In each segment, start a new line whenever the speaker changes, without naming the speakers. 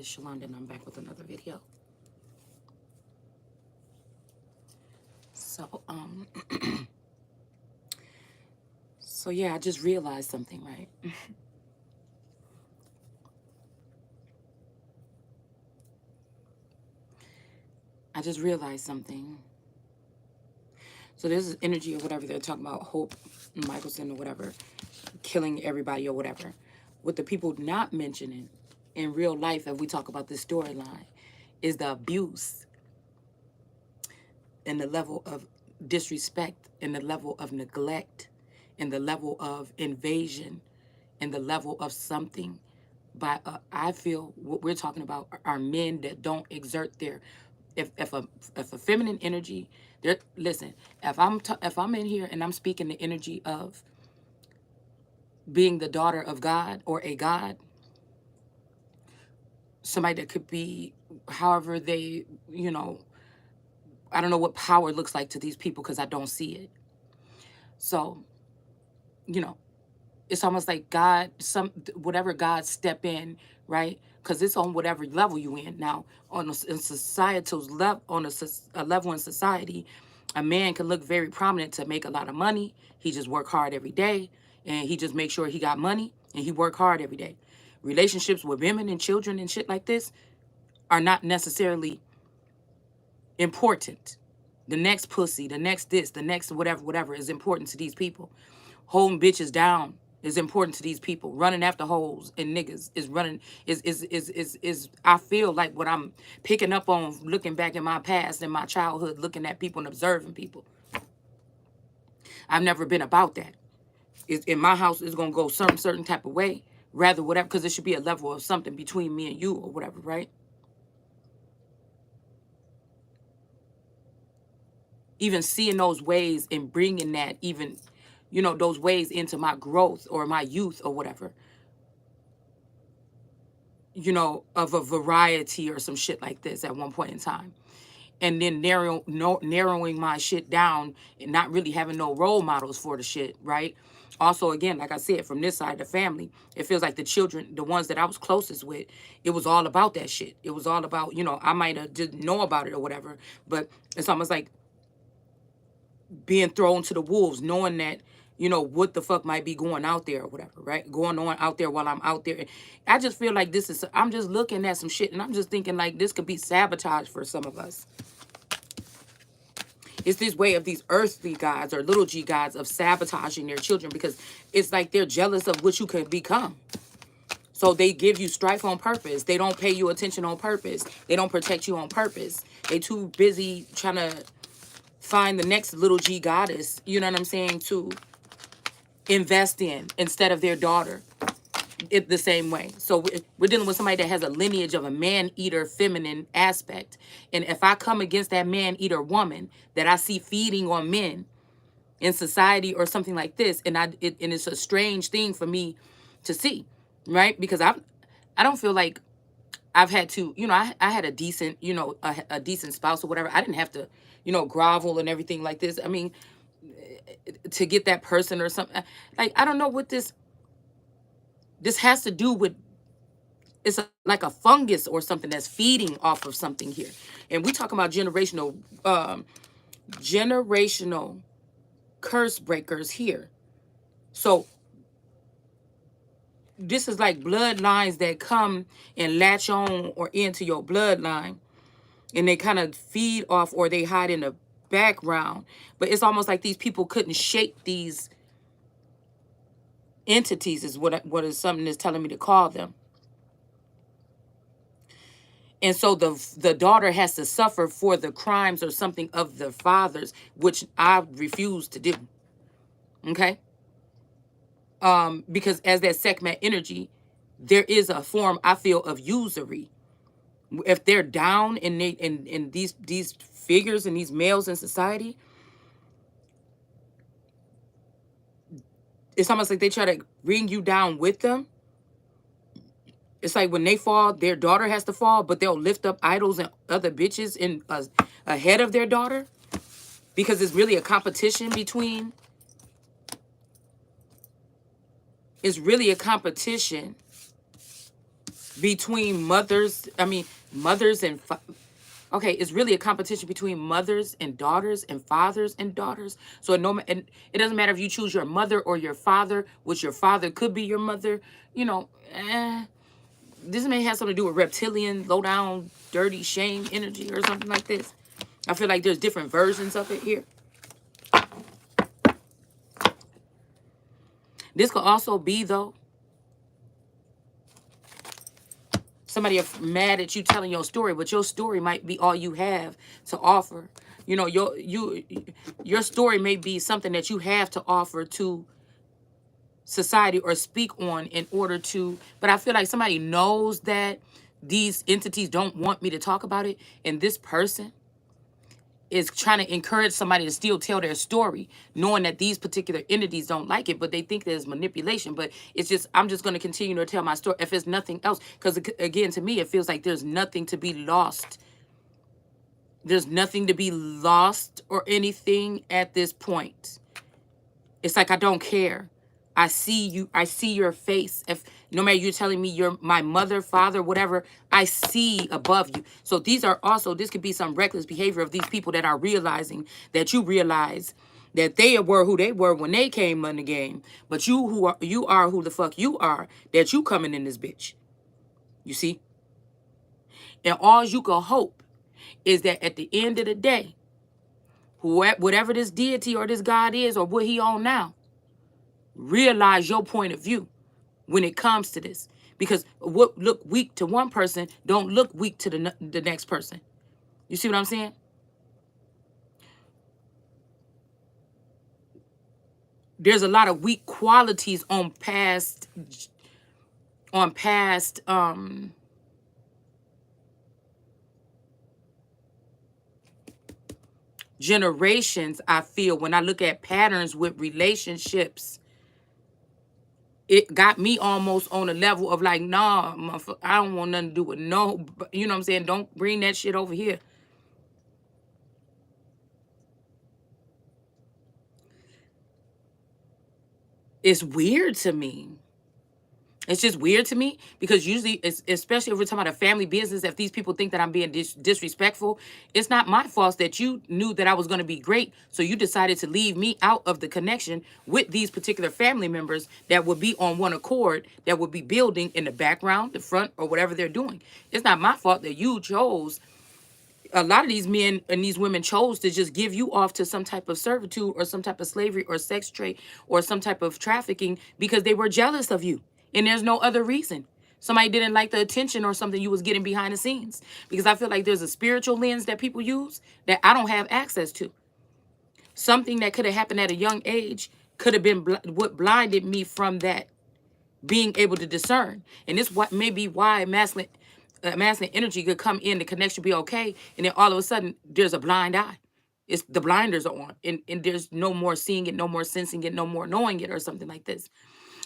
guys, Shalonda, and I'm back with another video. So, so yeah, I just realized something, right? I just realized something. So this is energy or whatever they're talking about, Hope Michelson or whatever, killing everybody or whatever. What the people not mentioning in real life, if we talk about this storyline, is the abuse and the level of disrespect and the level of neglect and the level of invasion and the level of something by I feel what we're talking about are men that don't exert their if a feminine energy there. Listen, if I'm in here and I'm speaking the energy of being the daughter of God or a God, somebody that could be however they, I don't know what power looks like to these people because I don't see it. So, you know, it's almost like God, whatever God step in, right? Because it's on whatever level you in. Now, on a societal level, a level in society, a man can look very prominent to make a lot of money. He just work hard every day, and he just make sure he got money, and he work hard every day. Relationships with women and children and shit like this are not necessarily important. The next pussy, the next this, the next whatever is important to these people. Holding bitches down is important to these people. Running after hoes and niggas is I feel like what I'm picking up on looking back in my past and my childhood, looking at people and observing people. I've never been about that. In my house, it's gonna go certain type of way, rather whatever, because it should be a level of something between me and you or whatever, right? Even seeing those ways and bringing that even, those ways into my growth or my youth or whatever, of a variety or some shit like this at one point in time. And then narrowing my shit down and not really having no role models for the shit, right? Also, again, like I said, from this side of the family, it feels like the children, the ones that I was closest with, it was all about that shit. It was all about, I might have didn't know about it or whatever, but it's almost like being thrown to the wolves, knowing that, what the fuck might be going out there or whatever, right? Going on out there while I'm out there. I just feel like I'm just looking at some shit and I'm just thinking like this could be sabotage for some of us. It's this way of these earthly gods or little g gods of sabotaging their children because it's like they're jealous of what you could become. So they give you strife on purpose. They don't pay you attention on purpose. They don't protect you on purpose. They too busy trying to find the next little g goddess, you know what I'm saying, to invest in instead of their daughter. It the same way. So we're dealing with somebody that has a lineage of a man-eater feminine aspect. And if I come against that man-eater woman that I see feeding on men in society or something like this, and and it's a strange thing for me to see, right? Because I don't feel like I've had to, I had a decent, a decent spouse or whatever. I didn't have to, grovel and everything like this. I mean, to get that person or something. Like, I don't know what this has to do with. It's like a fungus or something that's feeding off of something here. And we talking about generational curse breakers here. So this is like bloodlines that come and latch on or into your bloodline, and they kind of feed off or they hide in the background. But it's almost like these people couldn't shake these entities is what is something that's telling me to call them. And so the daughter has to suffer for the crimes or something of the fathers, which I refuse to do. Okay? Because as that Sekhmet energy, there is a form, I feel, of usury. If they're down in these figures and these males in society, it's almost like they try to bring you down with them. It's like when they fall, their daughter has to fall, but they'll lift up idols and other bitches ahead of their daughter because it's really a competition between. It's really a competition between mothers. I mean, mothers and okay, it's really a competition between mothers and daughters and fathers and daughters. So and it doesn't matter if you choose your mother or your father, which your father could be your mother. You know, this may have something to do with reptilian, low down, dirty shame energy or something like this. I feel like there's different versions of it here. This could also be, though, somebody mad at you telling your story, but your story might be all you have to offer. You know, your story may be something that you have to offer to society or speak on in order to, but I feel like somebody knows that these entities don't want me to talk about it, and this person is trying to encourage somebody to still tell their story, knowing that these particular entities don't like it, but they think there's manipulation. But it's just, I'm just going to continue to tell my story if it's nothing else. Because again, to me, it feels like there's nothing to be lost. There's nothing to be lost or anything at this point. It's like, I don't care. I see you. I see your face. If no matter you're telling me you're my mother, father, whatever, I see above you. So these are also, this could be some reckless behavior of these people that are realizing that you realize that they were who they were when they came in the game. But you are who the fuck you are, that you coming in this bitch. You see? And all you can hope is that at the end of the day, whatever this deity or this God is or what he on now, realize your point of view when it comes to this, because what look weak to one person don't look weak to the next person. You see what I'm saying? There's a lot of weak qualities on past generations. I feel when I look at patterns with relationships, it got me almost on a level of like, nah, I don't want nothing to do with no, you know what I'm saying? Don't bring that shit over here. It's weird to me. It's just weird to me because usually, especially if we're talking about a family business, if these people think that I'm being disrespectful, it's not my fault that you knew that I was going to be great. So you decided to leave me out of the connection with these particular family members that would be on one accord, that would be building in the background, the front, or whatever they're doing. It's not my fault that you chose. A lot of these men and these women chose to just give you off to some type of servitude or some type of slavery or sex trade or some type of trafficking because they were jealous of you. And there's no other reason. Somebody didn't like the attention or something you was getting behind the scenes. Because I feel like there's a spiritual lens that people use that I don't have access to. Something that could have happened at a young age could have been what blinded me from that being able to discern. And this what may be why masculine energy could come in, the connection be okay, and then all of a sudden there's a blind eye. It's the blinders are on, and there's no more seeing it, no more sensing it, no more knowing it, or something like this.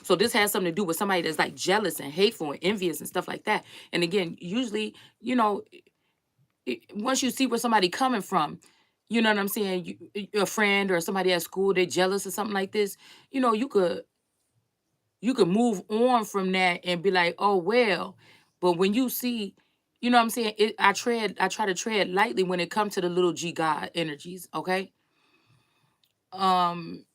So this has something to do with somebody that's like jealous and hateful and envious and stuff like that. And again, usually, you know, once you see where somebody coming from, you know what I'm saying, a friend or somebody at school, they're jealous or something like this, you know, you could move on from that and be like, oh well. But when you see, you know what I'm saying, I try to tread lightly when it comes to the little G God energies, okay? Um,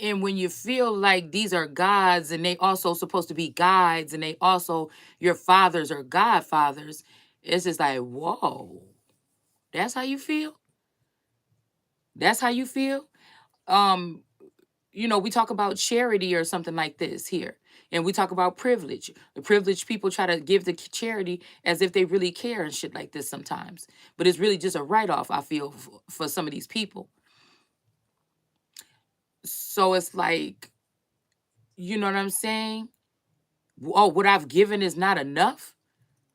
and when you feel like these are gods and they also supposed to be guides and they also your fathers are godfathers, it's just like, whoa, that's how you feel? That's how you feel? Um, you know, we talk about charity or something like this here. And we talk about privilege. The privileged people try to give the charity as if they really care and shit like this sometimes. But it's really just a write-off, I feel, for some of these people. So it's like, you know what I'm saying? Oh, what I've given is not enough?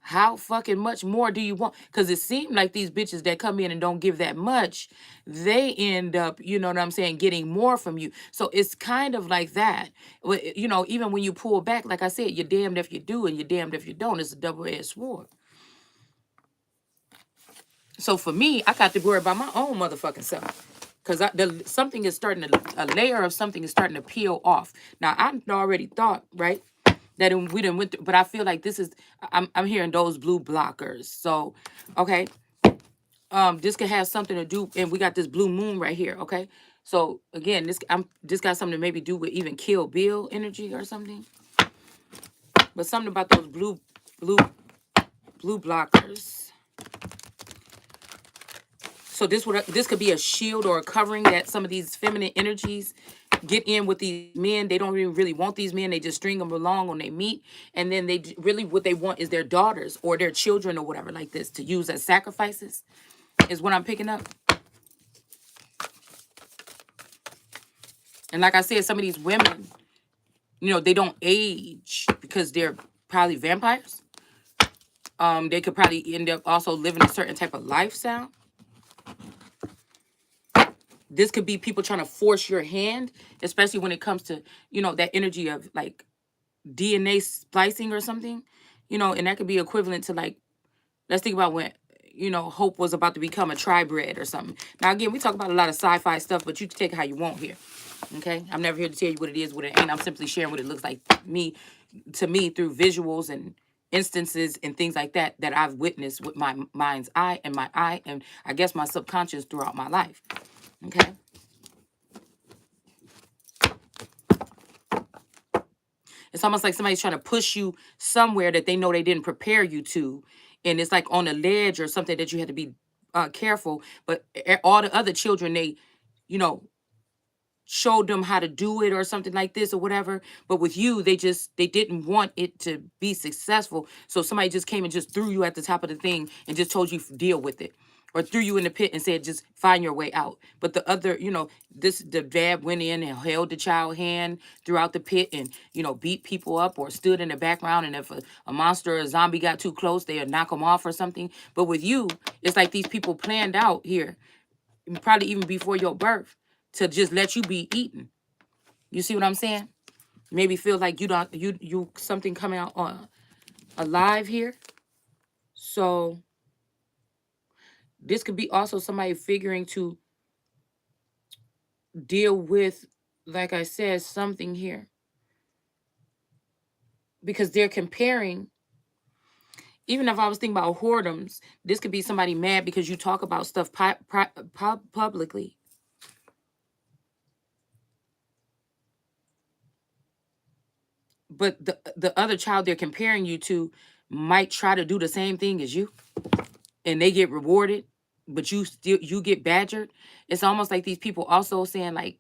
How fucking much more do you want? Because it seemed like these bitches that come in and don't give that much, they end up, you know what I'm saying, getting more from you. So it's kind of like that. You know, even when you pull back, like I said, you're damned if you do and you're damned if you don't. It's a double-edged sword. So for me, I got to worry about my own motherfucking self. Because a layer of something is starting to peel off. Now, I already thought, right, that we didn't went through. But I feel like this is, I'm hearing those blue blockers. So, okay, this could have something to do, and we got this blue moon right here. Okay, so again, this got something to maybe do with even Kill Bill energy or something. But something about those blue blockers. So this could be a shield or a covering that some of these feminine energies get in with these men. They don't even really want these men. They just string them along when they meet. And then really what they want is their daughters or their children or whatever like this to use as sacrifices is what I'm picking up. And like I said, some of these women, they don't age because they're probably vampires. They could probably end up also living a certain type of lifestyle. This could be people trying to force your hand, especially when it comes to, that energy of like DNA splicing or something, and that could be equivalent to like, let's think about when, Hope was about to become a tribred or something. Now, again, we talk about a lot of sci-fi stuff, but you can take it how you want here. Okay. I'm never here to tell you what it is, what it ain't. I'm simply sharing what it looks like to me through visuals and instances and things like that I've witnessed with my mind's eye and I guess my subconscious throughout my life. Okay. It's almost like somebody's trying to push you somewhere that they know they didn't prepare you to. And it's like on a ledge or something that you had to be careful. But all the other children, they, showed them how to do it or something like this or whatever. But with you, they didn't want it to be successful. So somebody just came and just threw you at the top of the thing and just told you deal with it. Or threw you in the pit and said, just find your way out. But the other, the dad went in and held the child hand throughout the pit and, beat people up or stood in the background. And if a monster or a zombie got too close, they would knock them off or something. But with you, it's like these people planned out here, probably even before your birth, to just let you be eaten. You see what I'm saying? Maybe feel like you something coming out alive here. So this could be also somebody figuring to deal with, like I said, something here. Because they're comparing, even if I was thinking about whoredoms, this could be somebody mad because you talk about stuff publicly. But the other child they're comparing you to might try to do the same thing as you, and they get rewarded, but you get badgered. It's almost like these people also saying like,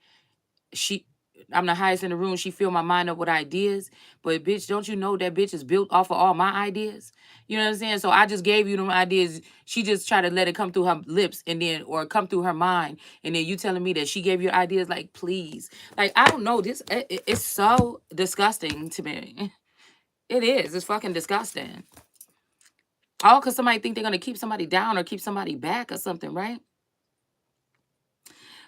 I'm the highest in the room. She filled my mind up with ideas, but bitch, don't you know that bitch is built off of all my ideas? You know what I'm saying? So I just gave you them ideas. She just tried to let it come through her lips or come through her mind. And then you telling me that she gave you ideas, like, please. Like, I don't know. It's so disgusting to me. It is. It's fucking disgusting. All because somebody think they're going to keep somebody down or keep somebody back or something, right?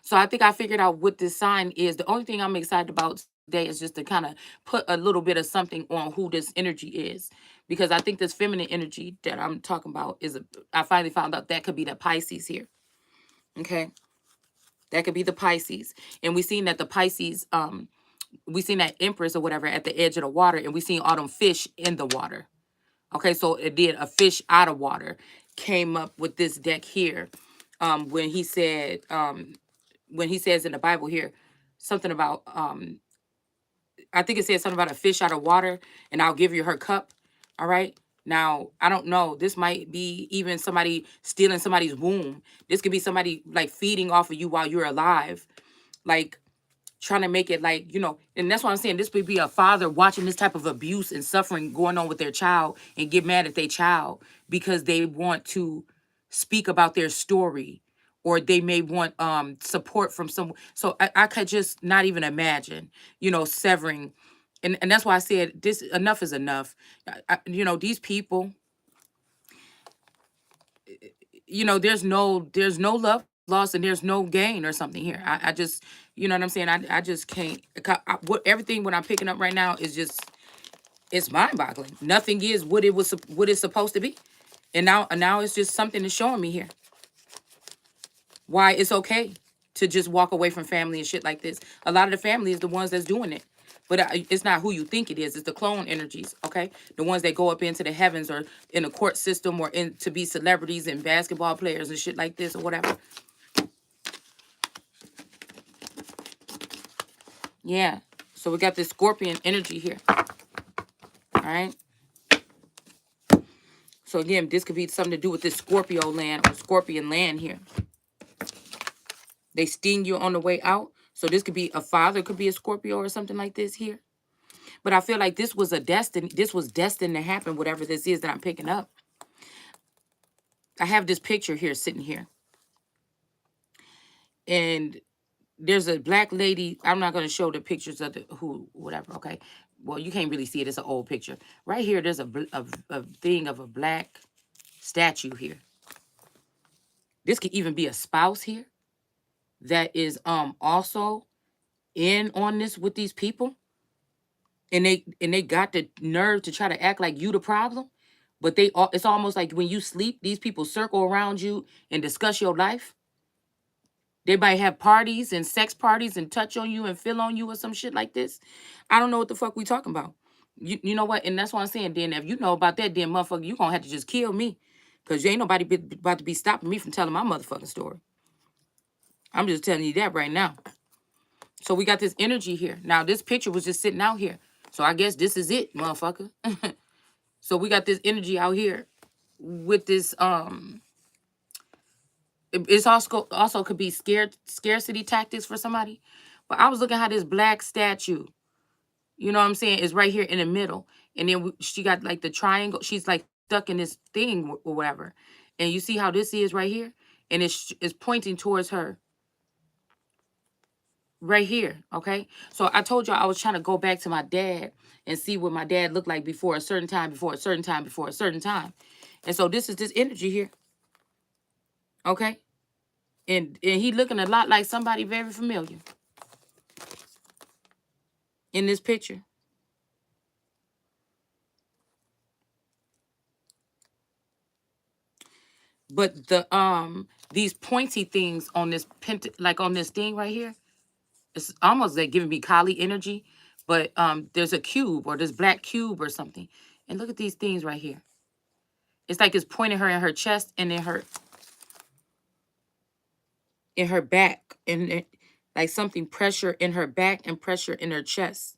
So I think I figured out what this sign is. The only thing I'm excited about today is just to kind of put a little bit of something on who this energy is. Because I think this feminine energy that I'm talking about I finally found out that could be the Pisces here. Okay. That could be the Pisces. And we seen that the Pisces, we seen that Empress or whatever at the edge of the water, and we seen all them fish in the water. Okay, so it did a fish out of water came up with this deck here. When he said, when he says in the Bible here, something about, I think it says something about a fish out of water, and I'll give you her cup. All right. Now, I don't know. This might be even somebody stealing somebody's womb. This could be somebody like feeding off of you while you're alive. Like, trying to make it like, and that's what I'm saying. This would be a father watching this type of abuse and suffering going on with their child and get mad at their child because they want to speak about their story, or they may want support from someone. So I could just not even imagine, severing. And that's why I said this, enough is enough. These people, there's no love lost and there's no gain or something here. I just, you know what I'm saying? I just can't. Everything what I'm picking up right now is just, it's mind boggling. Nothing is what it's supposed to be. And now it's just something that's showing me here why it's okay to just walk away from family and shit like this. A lot of the family is the ones that's doing it. But it's not who you think it is. It's the clone energies, okay? The ones that go up into the heavens or in the court system or in to be celebrities and basketball players and shit like this or whatever. Yeah. So we got this Scorpion energy here. All right. So again, this could be something to do with this Scorpio land or Scorpion land here. They sting you on the way out. So this could be a father, could be a Scorpio or something like this here. But I feel like this was this was destined to happen, whatever this is that I'm picking up. I have this picture here sitting here. And there's a black lady. I'm not going to show the pictures of whatever, okay? Well, you can't really see it. It's an old picture. Right here, there's a thing of a black statue here. This could even be a spouse here that is also in on this with these people. And they got the nerve to try to act like you the problem. But it's almost like when you sleep, these people circle around you and discuss your life. They might have parties and sex parties and touch on you and feel on you or some shit like this. I don't know what the fuck we talking about. You know what? And that's what I'm saying, then if you know about that, then motherfucker, you gonna have to just kill me. Because you ain't nobody about to be stopping me from telling my motherfucking story. I'm just telling you that right now. So we got this energy here. Now, this picture was just sitting out here. So I guess this is it, motherfucker. So we got this energy out here with this it's also could be scarcity tactics for somebody. But I was looking how this black statue, you know what I'm saying, is right here in the middle. And then she got like the triangle. She's like stuck in this thing or whatever. And you see how this is right here? And it's pointing towards her. Right here, okay? So I told y'all I was trying to go back to my dad and see what my dad looked like before a certain time, before a certain time, before a certain time. And so this is this energy here, okay? And he looking a lot like somebody very familiar in this picture. But these pointy things on this like on this thing right here, it's almost like giving me Kali energy. But there's a cube or this black cube or something. And look at these things right here. It's like it's pointing her in her chest and in her back, and like something pressure in her back and pressure in her chest.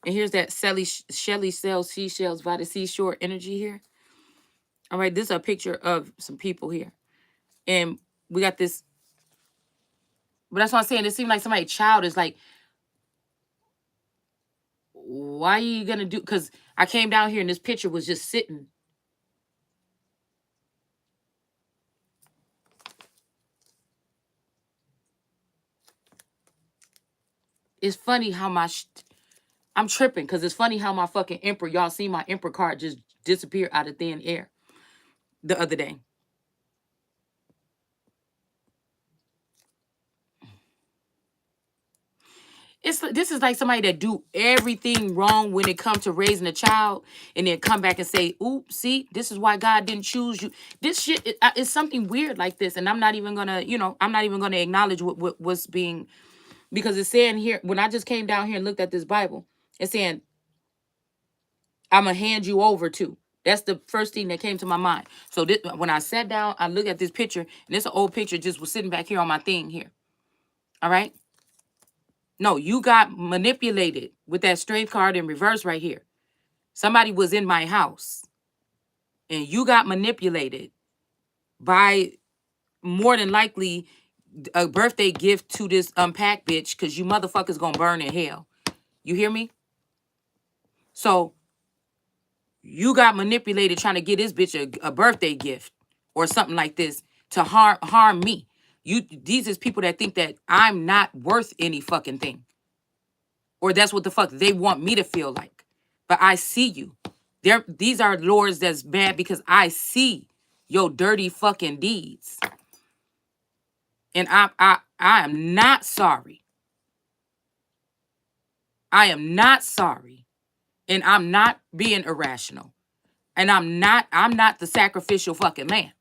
And here's that Shelly sells seashells by the seashore energy here. All right, this is a picture of some people here. And we got this. But that's what I'm saying. It seemed like somebody's child is like, why are you going to do? Because I came down here and this picture was just sitting. It's funny how I'm tripping because it's funny how my fucking Emperor, y'all see my Emperor card just disappear out of thin air the other day. This is like somebody that do everything wrong when it comes to raising a child and then come back and say, oops, see, this is why God didn't choose you. This shit is something weird like this. And I'm not even going to, I'm not even going to acknowledge what's being, because it's saying here, when I just came down here and looked at this Bible, it's saying, I'm going to hand you over to. That's the first thing that came to my mind. So when I sat down, I looked at this picture, and this old picture just was sitting back here on my thing here. All right. No, you got manipulated with that strength card in reverse right here. Somebody was in my house and you got manipulated by more than likely a birthday gift to this unpacked bitch, because you motherfuckers gonna burn in hell. You hear me? So you got manipulated trying to get this bitch a birthday gift or something like this to harm me. These is people that think that I'm not worth any fucking thing. Or that's what the fuck they want me to feel like. But I see you. These are lords that's bad because I see your dirty fucking deeds. And I am not sorry. I am not sorry. And I'm not being irrational. And I'm not the sacrificial fucking man.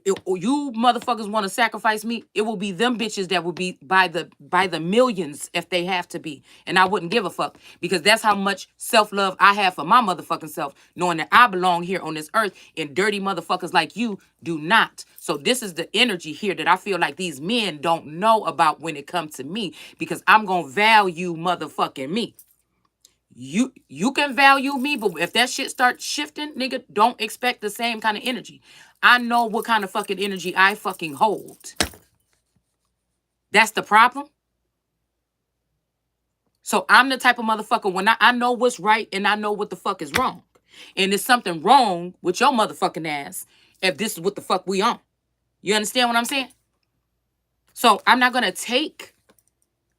You motherfuckers want to sacrifice me, it will be them bitches that will be by the millions if they have to be. And I wouldn't give a fuck, because that's how much self-love I have for my motherfucking self, knowing that I belong here on this earth and dirty motherfuckers like you do not. So this is the energy here that I feel like these men don't know about when it comes to me, because I'm gonna value motherfucking me. You can value me, but if that shit starts shifting, nigga, don't expect the same kind of energy. I know what kind of fucking energy I fucking hold. That's the problem. So I'm the type of motherfucker, when I know what's right and I know what the fuck is wrong. And there's something wrong with your motherfucking ass if this is what the fuck we on. You understand what I'm saying? So I'm not gonna take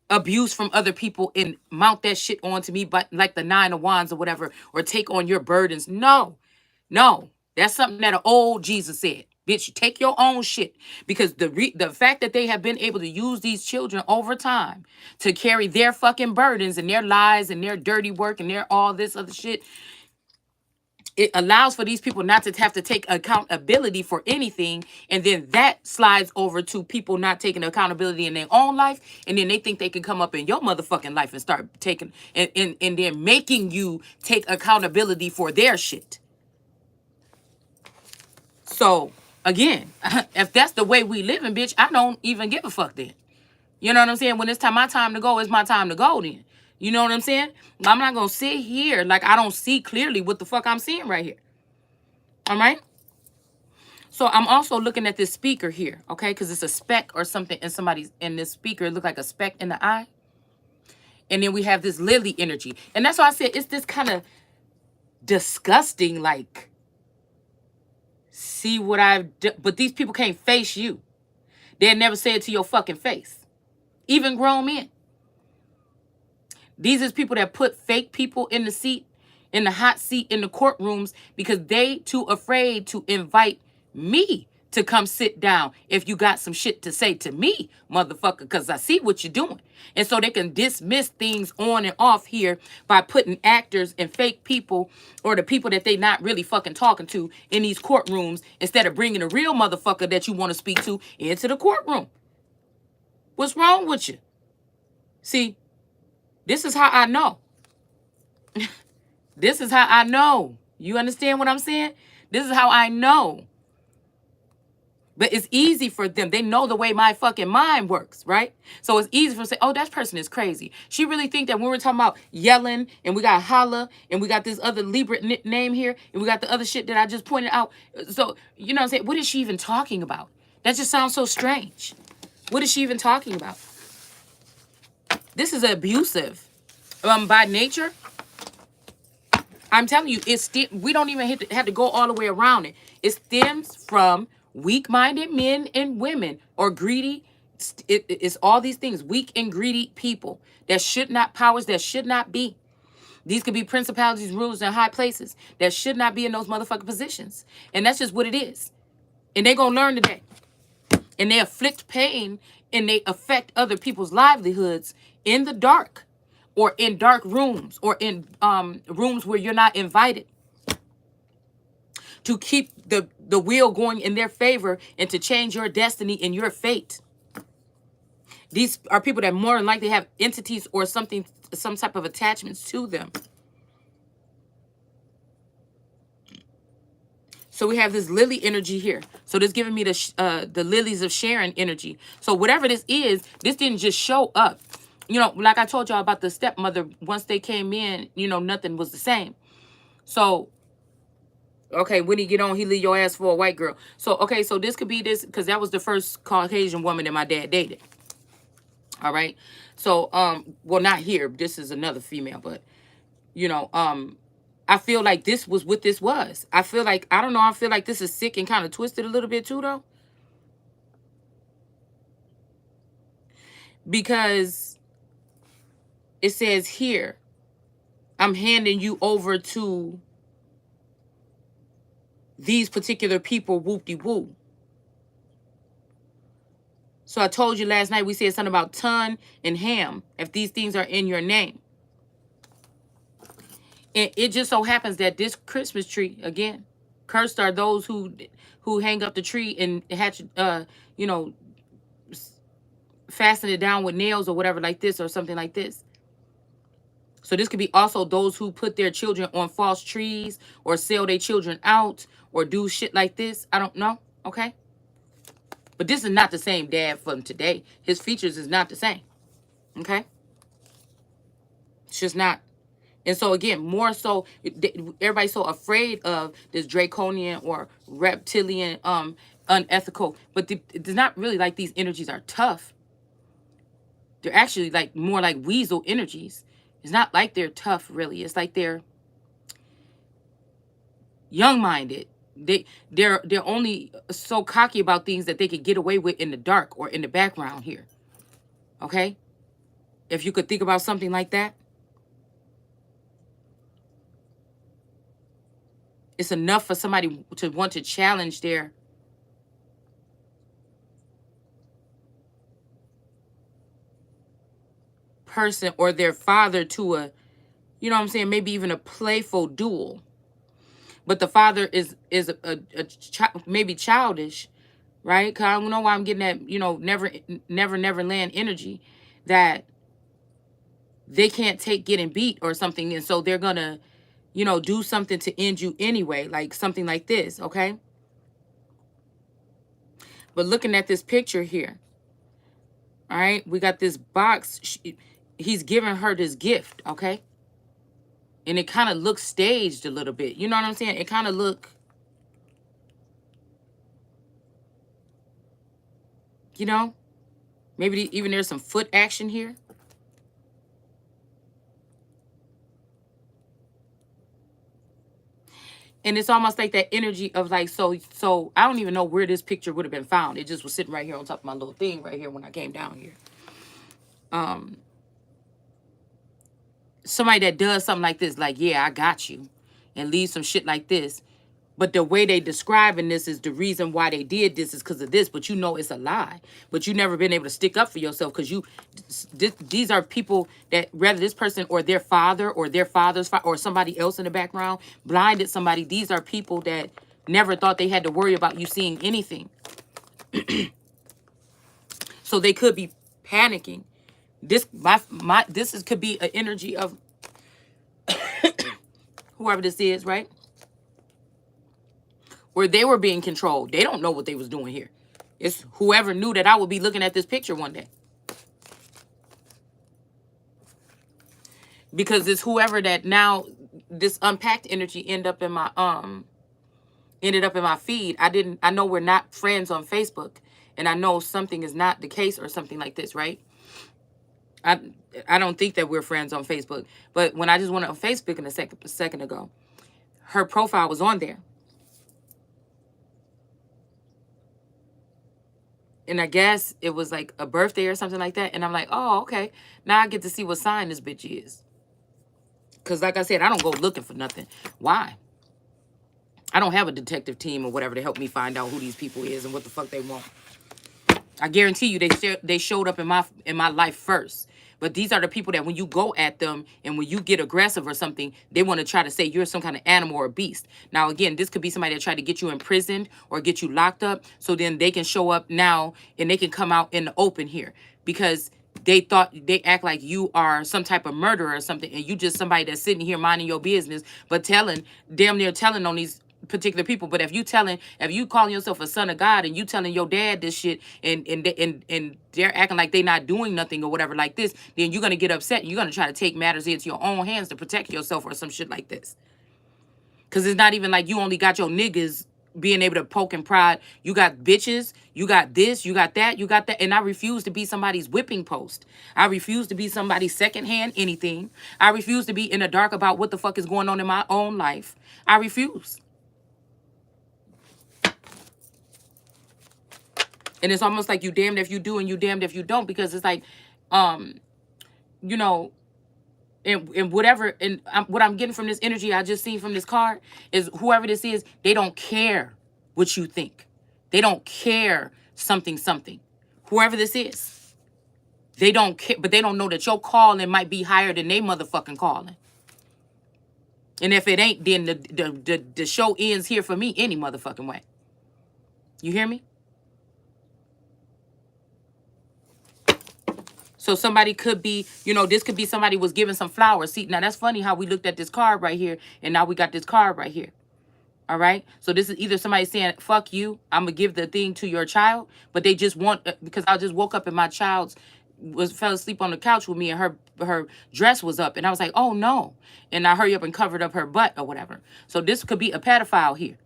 abuse from other people and mount that shit onto me, but like the 9 of Wands or whatever, or take on your burdens. No, that's something that an old Jesus said. Bitch, you take your own shit, because the fact that they have been able to use these children over time to carry their fucking burdens and their lies and their dirty work and their all this other shit, it allows for these people not to have to take accountability for anything. And then that slides over to people not taking accountability in their own life. And then they think they can come up in your motherfucking life and start taking and then making you take accountability for their shit. So again, if that's the way we living, bitch, I don't even give a fuck then. You know what I'm saying? When it's my time to go, it's my time to go then. You know what I'm saying? I'm not going to sit here like I don't see clearly what the fuck I'm seeing right here. All right? So I'm also looking at this speaker here, okay? Because it's a speck or something in this speaker. It looked like a speck in the eye. And then we have this lily energy. And that's why I said it's this kind of disgusting, like, see what I've done. But these people can't face you. They'll never say it to your fucking face. Even grown men. These is people that put fake people in the hot seat in the courtrooms, because they too afraid to invite me to come sit down if you got some shit to say to me, motherfucker, because I see what you're doing. And so they can dismiss things on and off here by putting actors and fake people, or the people that they not really fucking talking to, in these courtrooms, instead of bringing a real motherfucker that you want to speak to into the courtroom. What's wrong with you? See, this is how I know. This is how I know. You understand what I'm saying? This is how I know. But it's easy for them. They know the way my fucking mind works, right? So it's easy for them to say, oh, that person is crazy. She really think that when we're talking about yelling, and we got holla, and we got this other Libra name here, and we got the other shit that I just pointed out. So, you know what I'm saying? What is she even talking about? That just sounds so strange. What is she even talking about? This is abusive. By nature. I'm telling you, we don't even have to go all the way around it. It stems from weak-minded men and women, or greedy. It's all these things. Weak and greedy people that should not, powers that should not be. These could be principalities, rulers, and high places that should not be in those motherfucking positions. And that's just what it is. And they're going to learn today. And they inflict pain, and they affect other people's livelihoods in the dark, or in dark rooms, or in rooms where you're not invited, to keep the wheel going in their favor and to change your destiny and your fate. These are people that more than likely have entities or some type of attachments to them. So we have this lily energy here. So this giving me the lilies of Sharon energy. So whatever this is, this didn't just show up. You know, like I told y'all about the stepmother, once they came in, you know, nothing was the same. So, okay, when he get on, he leave your ass for a white girl. So, okay, so this could be this, because that was the first Caucasian woman that my dad dated. All right. So, well, not here. This is another female, but, you know, I feel like this was what this was. I feel like, I don't know, I feel like this is sick and kind of twisted a little bit too, though. Because it says here, I'm handing you over to these particular people, whoop-de-woo. So I told you last night, we said something about ton and ham, if these things are in your name. And it just so happens that this Christmas tree, again, cursed are those who hang up the tree and hatch, you know, fasten it down with nails or whatever like this or something like this. So this could be also those who put their children on false trees or sell their children out or do shit like this. I don't know. Okay. But this is not the same dad from today. His features is not the same. Okay. It's just not. And so again, more so, everybody's so afraid of this draconian or reptilian, unethical. But it's not really like these energies are tough. They're actually like more like weasel energies. It's not like they're tough, really. It's like they're young-minded. They're only so cocky about things that they could get away with in the dark or in the background here. Okay? If you could think about something like that. It's enough for somebody to want to challenge their person or their father to a, you know what I'm saying, maybe even a playful duel. But the father is maybe childish, right? Because I don't know why I'm getting that, you know, never land energy that they can't take getting beat or something. And so they're going to, you know, do something to end you anyway, like something like this, okay? But looking at this picture here, all right, we got this box. He's giving her this gift, okay? And it kind of looks staged a little bit. You know what I'm saying? It kind of look, you know, maybe even there's some foot action here. And it's almost like that energy of like, so I don't even know where this picture would have been found. It just was sitting right here on top of my little thing right here when I came down here. Somebody that does something like this, like, yeah, I got you, and leave some shit like this. But the way they describing this is the reason why they did this is because of this, but you know it's a lie. But you never been able to stick up for yourself because these are people that, whether this person or their father or their father's father or somebody else in the background blinded somebody. These are people that never thought they had to worry about you seeing anything. So they could be panicking. This could be an energy of whoever this is, right? Where they were being controlled. They don't know what they was doing here. It's whoever knew that I would be looking at this picture one day. Because it's whoever that now this unpacked energy ended up in my feed. I know we're not friends on Facebook, and I know something is not the case or something like this, right? I don't think that we're friends on Facebook. But when I just went on Facebook in a second ago, her profile was on there. And I guess it was like a birthday or something like that. And I'm like, oh, okay. Now I get to see what sign this bitch is. Because like I said, I don't go looking for nothing. Why? I don't have a detective team or whatever to help me find out who these people is and what the fuck they want. I guarantee you they showed up in my life first. But these are the people that when you go at them and when you get aggressive or something, they want to try to say you're some kind of animal or beast. Now, again, this could be somebody that tried to get you imprisoned or get you locked up. So then they can show up now and they can come out in the open here because they thought they act like you are some type of murderer or something. And you just somebody that's sitting here minding your business, but damn near telling on these particular people. But if you calling yourself a son of God and you telling your dad this shit and they're acting like they not doing nothing or whatever like this, then you're gonna get upset. You're gonna try to take matters into your own hands to protect yourself or some shit like this. Cause it's not even like you only got your niggas being able to poke and prod. You got bitches, you got this, you got that, and I refuse to be somebody's whipping post. I refuse to be somebody's secondhand anything. I refuse to be in the dark about what the fuck is going on in my own life. I refuse. And it's almost like you damned if you do and you damned if you don't, because it's like, you know, and whatever, and what I'm getting from this energy I just seen from this card is whoever this is, they don't care what you think. They don't care something. Whoever this is, they don't care, but they don't know that your calling might be higher than they motherfucking calling. And if it ain't, then the show ends here for me any motherfucking way. You hear me? So somebody could be, this could be somebody was giving some flowers. See, now that's funny how we looked at this card right here, and now we got this card right here. All right. So this is either somebody saying, fuck you, I'm going to give the thing to your child, but they just want, because I just woke up and my child's fell asleep on the couch with me and her dress was up. And I was like, oh no. And I hurry up and covered up her butt or whatever. So this could be a pedophile here.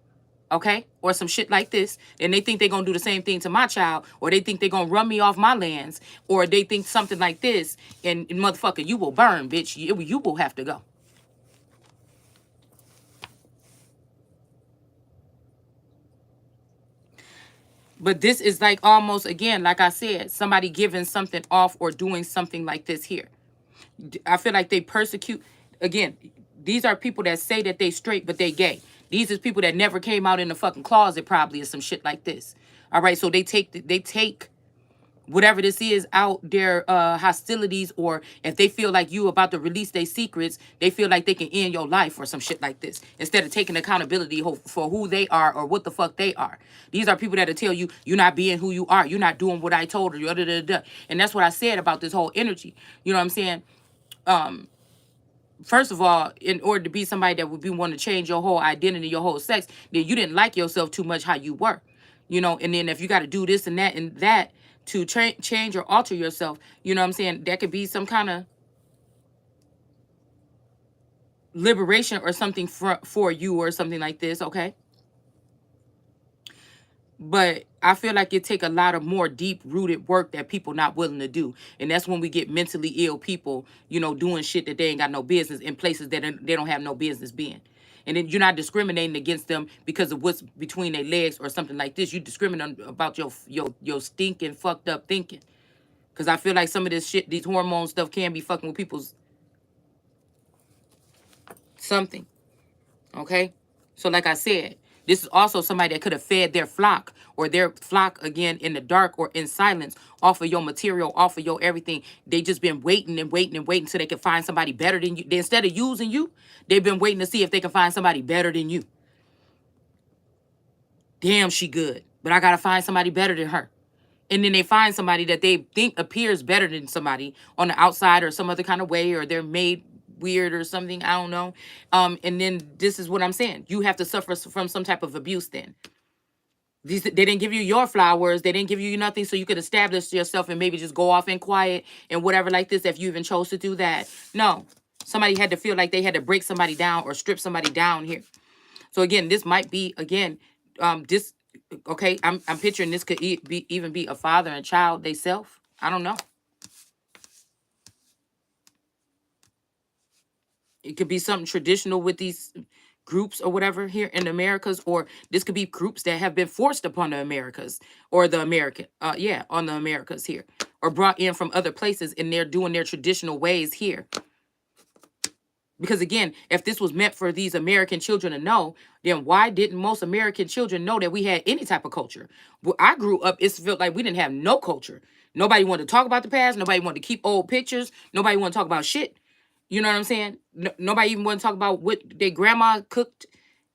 Okay, or some shit like this, and they think they're gonna do the same thing to my child, or they think they're gonna run me off my lands, or they think something like this, and motherfucker, you will burn, bitch. You will have to go. But this is like almost, again, like I said, somebody giving something off or doing something like this here. I feel like they persecute. Again, these are people that say that they straight, but they gay. These is people that never came out in the fucking closet probably, or some shit like this. All right, so they take whatever this is out their hostilities, or if they feel like you about to release their secrets, they feel like they can end your life or some shit like this, instead of taking accountability for who they are or what the fuck they are. These are people that'll tell you, you're not being who you are, you're not doing what I told her, and that's what I said about this whole energy. You know what I'm saying? First of all, in order to be somebody that would be want to change your whole identity, your whole sex, then you didn't like yourself too much how you were, and then if you got to do this and that to change or alter yourself, you know what I'm saying, that could be some kind of liberation or something for you or something like this, okay? But I feel like it take a lot of more deep rooted work that people not willing to do. And that's when we get mentally ill people, doing shit that they ain't got no business in places that they don't have no business being. And then you're not discriminating against them because of what's between their legs or something like this. You discriminate about your stinking fucked up thinking. Because I feel like some of this shit, these hormone stuff can be fucking with people's something. Okay? So like I said, this is also somebody that could have fed their flock, or their flock, again, in the dark or in silence, off of your material, off of your everything. They just been waiting and waiting and waiting till they can find somebody better than you. Instead of using you, they've been waiting to see if they can find somebody better than you. Damn, she good, but I got to find somebody better than her. And then they find somebody that they think appears better than somebody on the outside or some other kind of way, or they're made weird or something. I don't know. And then this is what I'm saying. You have to suffer from some type of abuse then. They didn't give you your flowers. They didn't give you nothing so you could establish yourself and maybe just go off in quiet and whatever like this, if you even chose to do that. No. Somebody had to feel like they had to break somebody down or strip somebody down here. So again, this might be, again, this, okay, I'm picturing this could even be a father and child they self. I don't know. It could be something traditional with these groups or whatever here in the Americas, or this could be groups that have been forced upon the Americas, or the American, on the Americas here, or brought in from other places, and they're doing their traditional ways here. Because again, if this was meant for these American children to know, then why didn't most American children know that we had any type of culture? When I grew up, it felt like we didn't have no culture. Nobody wanted to talk about the past. Nobody wanted to keep old pictures. Nobody wanted to talk about shit. You know what I'm saying? Nobody even wanted to talk about what their grandma cooked,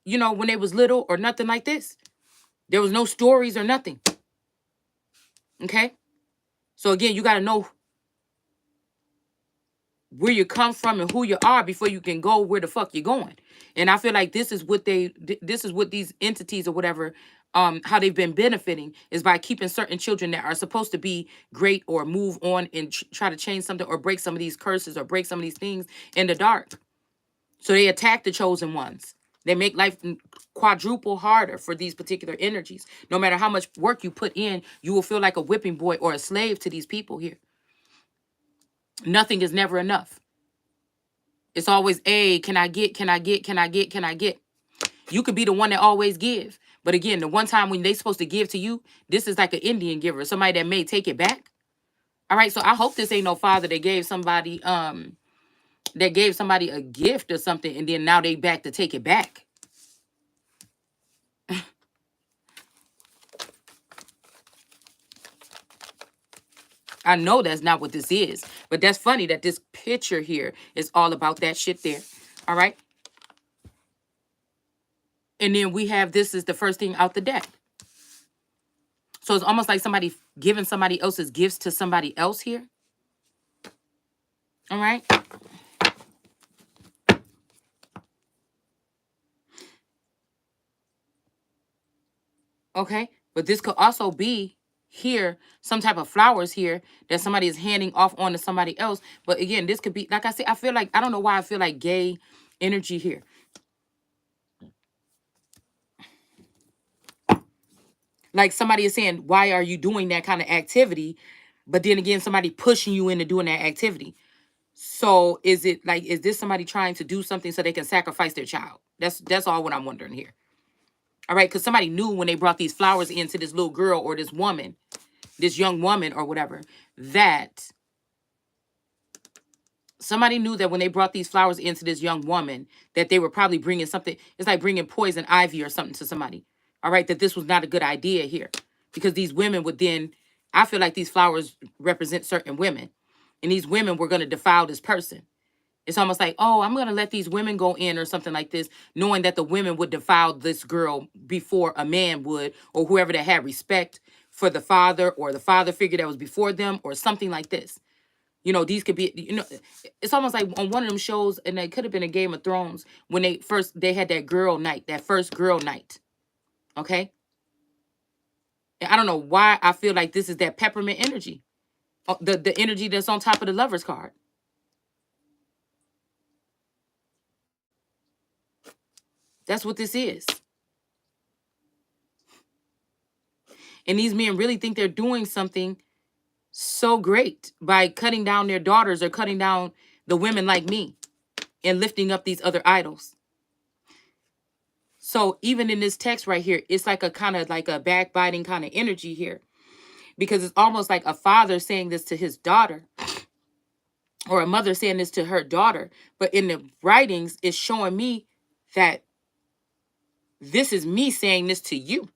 when they was little, or nothing like this. There was no stories or nothing. Okay? So again, you got to know where you come from and who you are before you can go where the fuck you're going. And I feel like this is what these entities or whatever, how they've been benefiting, is by keeping certain children that are supposed to be great or move on and try to change something or break some of these curses or break some of these things in the dark. So they attack the chosen ones. They make life quadruple harder for these particular energies. No matter how much work you put in, you will feel like a whipping boy or a slave to these people here. Nothing is never enough. It's always, hey, can I get? You could be the one that always give. But again, the one time when they supposed to give to you, this is like an Indian giver, somebody that may take it back. All right, so I hope this ain't no father that gave somebody a gift or something, and then now they back to take it back. I know that's not what this is, but that's funny that this picture here is all about that shit there. All right. And then we have this is the first thing out the deck. So it's almost like somebody giving somebody else's gifts to somebody else here. All right. Okay. But this could also be here, some type of flowers here that somebody is handing off on to somebody else. But again, this could be, like I said, I feel like, I don't know why I feel like gay energy here. Like somebody is saying, why are you doing that kind of activity? But then again, somebody pushing you into doing that activity. So is it like, is this somebody trying to do something so they can sacrifice their child? That's all what I'm wondering here. All right, because somebody knew when they brought these flowers into this little girl or this woman, this young woman or whatever, that somebody knew that when they brought these flowers into this young woman, that they were probably bringing something. It's like bringing poison ivy or something to somebody. All right, that this was not a good idea here, because these women would then, I feel like these flowers represent certain women, and these women were going to defile this person. It's almost like, oh, I'm going to let these women go in or something like this, knowing that the women would defile this girl before a man would, or whoever that had respect for the father or the father figure that was before them or something like this. You know, these could be, you know, it's almost like on one of them shows, and it could have been a Game of Thrones, when they had that girl night, that first girl night. Okay. And I don't know why I feel like this is that peppermint energy. The energy that's on top of the Lover's card. That's what this is. And these men really think they're doing something so great by cutting down their daughters or cutting down the women like me and lifting up these other idols. So even in this text right here, it's like a kind of like a backbiting kind of energy here, because it's almost like a father saying this to his daughter or a mother saying this to her daughter. But in the writings, it's showing me that this is me saying this to you.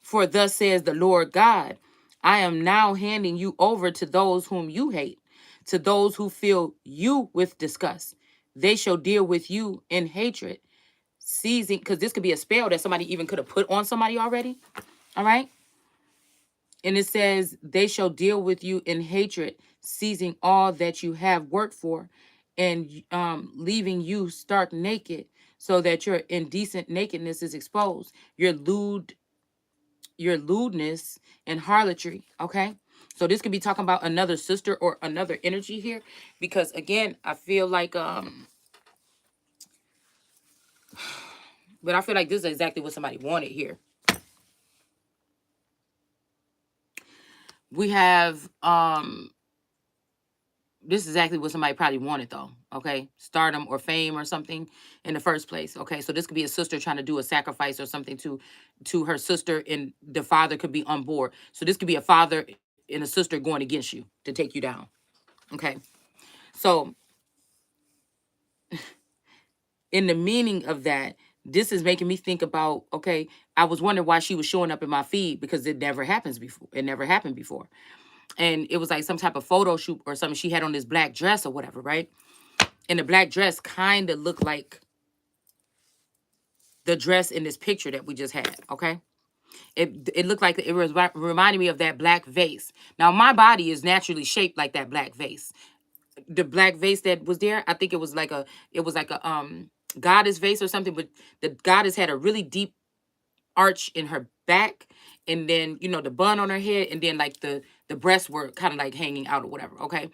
For thus says the Lord God, I am now handing you over to those whom you hate, to those who fill you with disgust. They shall deal with you in hatred, seizing, because this could be a spell that somebody even could have put on somebody already. All right. And it says, they shall deal with you in hatred, seizing all that you have worked for, and leaving you stark naked, so that your indecent nakedness is exposed. Your lewdness and harlotry. Okay. So this could be talking about another sister or another energy here, because again, I feel like but I feel like this is exactly what somebody wanted here. We have this is exactly what somebody probably wanted though. Okay. Stardom or fame or something in the first place. Okay. So this could be a sister trying to do a sacrifice or something to her sister, and the father could be on board. So this could be a father and a sister going against you to take you down. Okay. So in the meaning of that, this is making me think about, okay, I was wondering why she was showing up in my feed, because it never happens before. It never happened before. And it was like some type of photo shoot or something. She had on this black dress or whatever, right? And the black dress kind of looked like the dress in this picture that we just had, okay? It looked like it was reminding me of that black vase. Now, my body is naturally shaped like that black vase. The black vase that was there, I think it was like a goddess vase or something, but the goddess had a really deep arch in her back, and then the bun on her head, and then like the breasts were kind of like hanging out or whatever. Okay.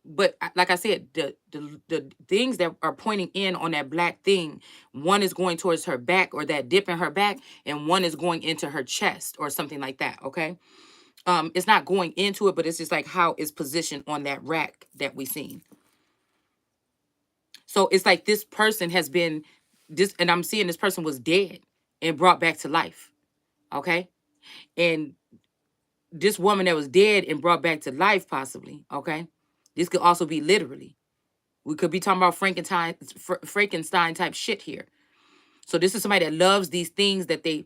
But like I said, the things that are pointing in on that black thing, one is going towards her back, or that dip in her back, and one is going into her chest or something like that. Okay. It's not going into it, but it's just like how it's positioned on that rack that we seen. So it's like this person has been this, and I'm seeing this person was dead and brought back to life. Okay. And this woman that was dead and brought back to life, possibly. Okay. This could also be literally. We could be talking about Frankenstein type shit here. So this is somebody that loves these things that they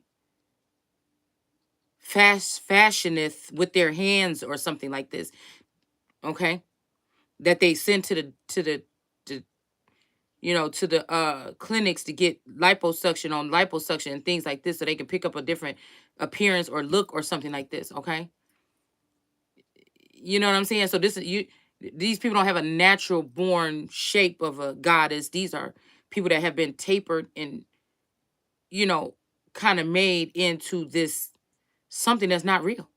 fashioneth with their hands or something like this. Okay, that they send to to the clinics to get liposuction and things like this, so they can pick up a different appearance or look or something like this. Okay, you know what I'm saying? So this is you. These people don't have a natural born shape of a goddess. These are people that have been tapered and you know kind of made into this something that's not real.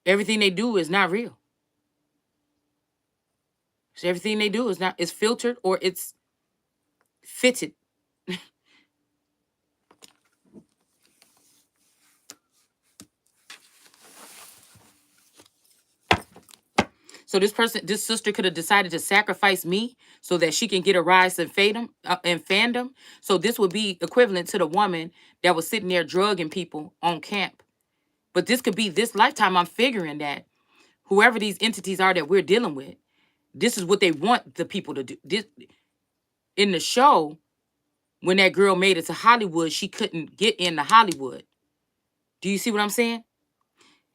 Everything they do is not real. So everything they do is filtered or it's fitted. So this sister could have decided to sacrifice me so that she can get a rise in fandom. So this would be equivalent to the woman that was sitting there drugging people on camp. But this could be this lifetime. I'm figuring that whoever these entities are that we're dealing with, this is what they want the people to do. This in the show, when that girl made it to Hollywood, she couldn't get into Hollywood. Do you see what I'm saying?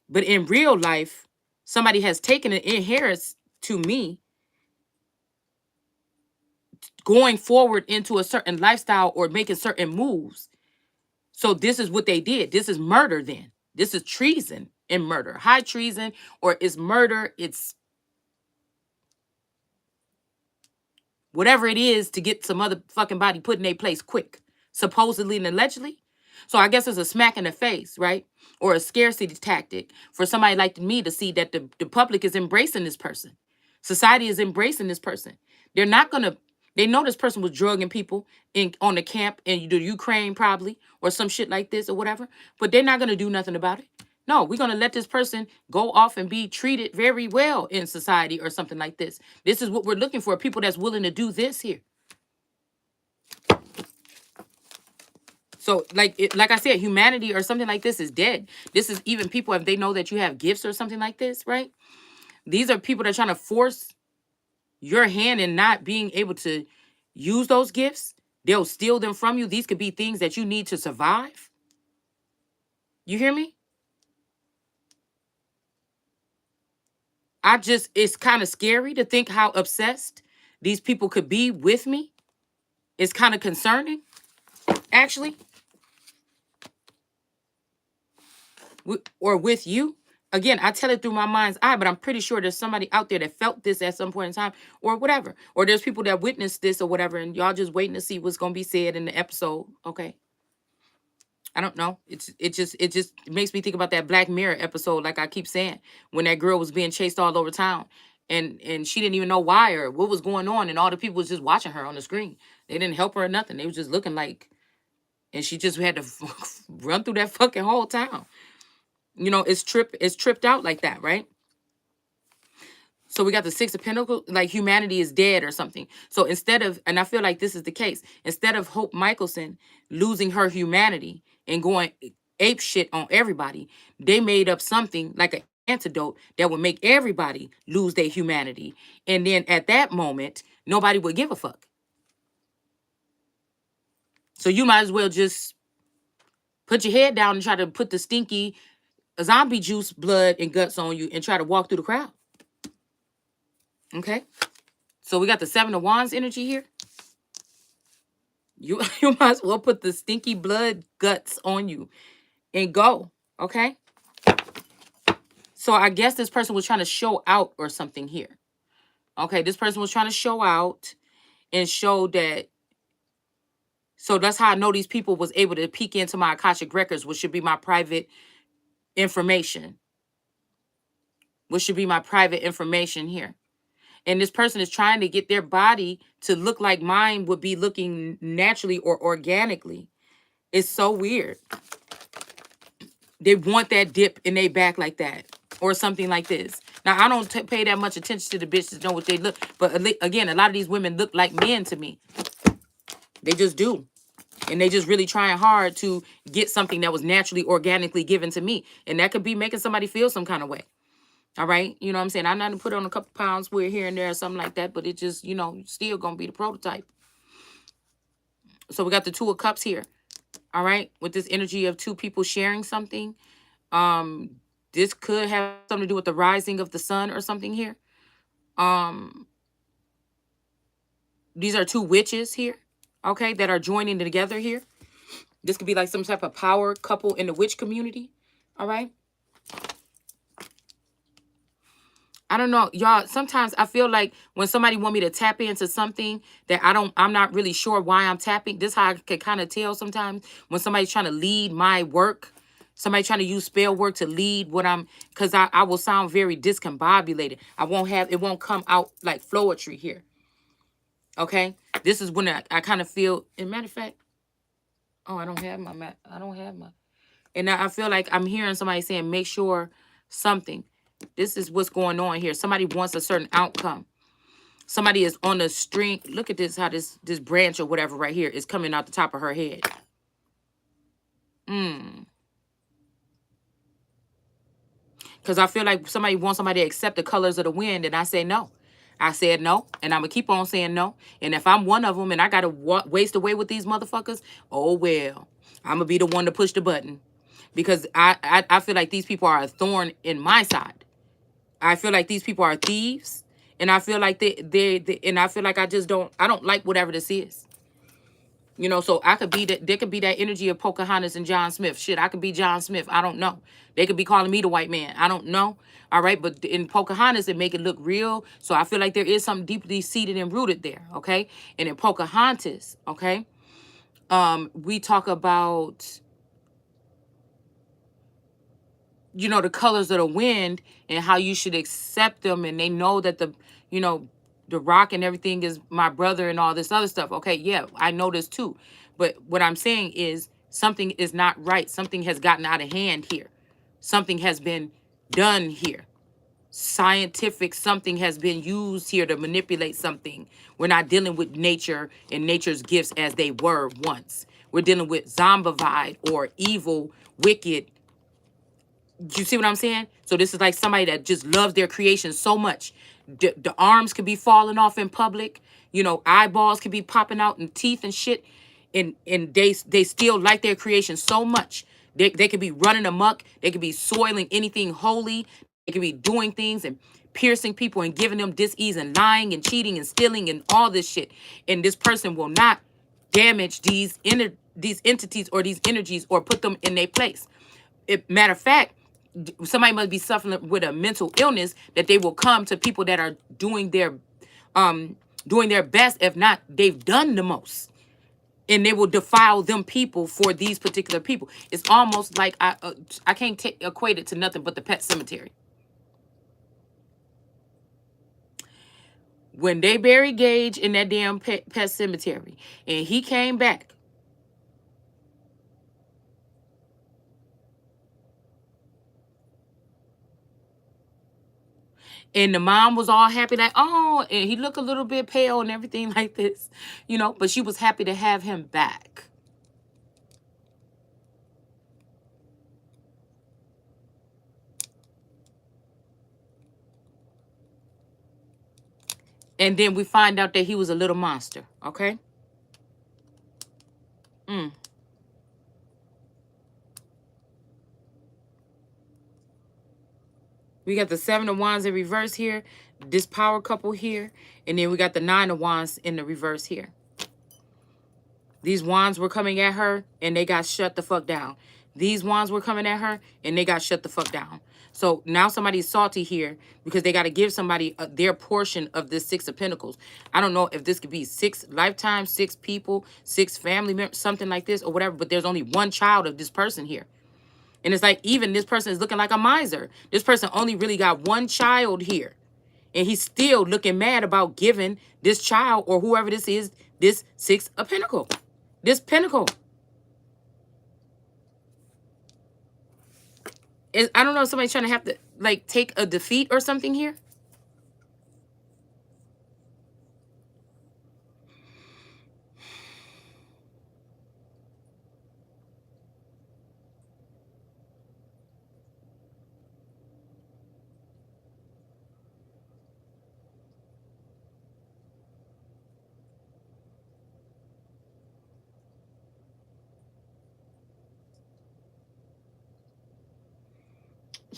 But in real life, somebody has taken an inheritance to me going forward into a certain lifestyle or making certain moves. So this is what they did. This is murder then. This is treason and murder. High treason, or it's murder. It's whatever it is to get some other fucking body put in their place quick, supposedly and allegedly. So I guess it's a smack in the face, right? Or a scarcity tactic for somebody like me to see that the public is embracing this person. Society is embracing this person. They're not going to, they know this person was drugging people on the camp in the Ukraine probably, or some shit like this or whatever, but they're not going to do nothing about it. No, we're going to let this person go off and be treated very well in society or something like this. This is what we're looking for, people that's willing to do this here. So like I said, humanity or something like this is dead. This is even people, if they know that you have gifts or something like this, right? These are people that are trying to force your hand and not being able to use those gifts. They'll steal them from you. These could be things that you need to survive. You hear me? It's kind of scary to think how obsessed these people could be with me. It's kind of concerning, actually. Or with you. Again, I tell it through my mind's eye, but I'm pretty sure there's somebody out there that felt this at some point in time or whatever. Or there's people that witnessed this or whatever, and y'all just waiting to see what's going to be said in the episode. Okay. I don't know. It just makes me think about that Black Mirror episode, like I keep saying, when that girl was being chased all over town, and she didn't even know why or what was going on, and all the people was just watching her on the screen. They didn't help her or nothing. They was just looking like, and she just had to run through that fucking whole town. It's tripped out like that, right? So we got the Six of Pentacles, like humanity is dead or something. So instead of, and I feel like this is the case, instead of Hope Michelson losing her humanity and going ape shit on everybody, they made up something like an antidote that would make everybody lose their humanity. And then at that moment, nobody would give a fuck. So you might as well just put your head down and try to put the stinky zombie juice, blood, and guts on you and try to walk through the crowd. Okay? So we got the Seven of Wands energy here. You might as well put the stinky blood guts on you and go. Okay? So I guess this person was trying to show out or something here. Okay, this person was trying to show out and show that. So that's how I know these people was able to peek into my Akashic records, which should be my private information. Which should be my private information here. And this person is trying to get their body to look like mine would be looking naturally or organically. It's so weird. They want that dip in their back like that or something like this. Now, I don't pay that much attention to the bitches, know what they look. But again, a lot of these women look like men to me. They just do. And they just really trying hard to get something that was naturally, organically given to me. And that could be making somebody feel some kind of way. All right? You know what I'm saying? I'm not going to put on a couple pounds here and there or something like that. But it just, still going to be the prototype. So we got the Two of Cups here. All right? With this energy of two people sharing something. Um, this could have something to do with the rising of the sun or something here. Um, these are two witches here, okay, that are joining together here. This could be like some type of power couple in the witch community. All right. I don't know, y'all. Sometimes I feel like when somebody want me to tap into something that I'm not really sure why I'm tapping. This how I can kind of tell sometimes when somebody's trying to lead my work, somebody trying to use spell work to lead what I'm, because I will sound very discombobulated. It won't come out like flowetry here. Okay. This is when I kind of feel, and matter of fact, oh, I don't have my, and I feel like I'm hearing somebody saying, make sure something. This is what's going on here. Somebody wants a certain outcome. Somebody is on the string. Look at this, how this branch or whatever right here is coming out the top of her head. Because I feel like somebody wants somebody to accept the colors of the wind, and I say no. I said no, and I'm going to keep on saying no. And if I'm one of them and I got to waste away with these motherfuckers, oh, well, I'm going to be the one to push the button. Because I feel like these people are a thorn in my side. I feel like these people are thieves. And I feel like and I feel like I don't like whatever this is. You know, so I could be that, there could be that energy of Pocahontas and John Smith. Shit, I could be John Smith. I don't know. They could be calling me the white man. I don't know. All right. But in Pocahontas, it make it look real. So I feel like there is something deeply seated and rooted there. Okay. And in Pocahontas, okay, we talk about, you know, the colors of the wind and how you should accept them. And they know that you know, the rock and everything is my brother and all this other stuff. Okay, yeah, I know this too. But what I'm saying is something is not right. Something has gotten out of hand here. Something has been done here. Scientific something has been used here to manipulate something. We're not dealing with nature and nature's gifts as they were once. We're dealing with zombified or evil, wicked. You see what I'm saying? So this is like somebody that just loves their creation so much. The arms could be falling off in public. You know, eyeballs could be popping out and teeth and shit. And they still like their creation so much. They could be running amok. They could be soiling anything holy. They could be doing things and piercing people and giving them dis-ease and lying and cheating and stealing and all this shit. And this person will not damage these entities or these energies or put them in their place. Matter of fact, somebody must be suffering with a mental illness that they will come to people that are doing their best. If not, they've done the most, and they will defile them people for these particular people. It's almost like I can't equate it to nothing but the Pet Cemetery. When they buried Gage in that damn pet cemetery and he came back, and the mom was all happy, like, oh, and he looked a little bit pale and everything like this, you know, but she was happy to have him back. And then we find out that he was a little monster, okay? We got the Seven of Wands in reverse here, this power couple here, and then we got the Nine of Wands in the reverse here. These wands were coming at her, and they got shut the fuck down. These wands were coming at her, and they got shut the fuck down. So now somebody's salty here because they got to give somebody their portion of this Six of Pentacles. I don't know if this could be 6 lifetimes, 6 people, 6 family members, something like this or whatever, but there's only one child of this person here. And it's like, even this person is looking like a miser. This person only really got one child here. And he's still looking mad about giving this child or whoever this is, this Six of Pentacles. This Pentacle. I don't know if somebody's trying to have to, like, take a defeat or something here.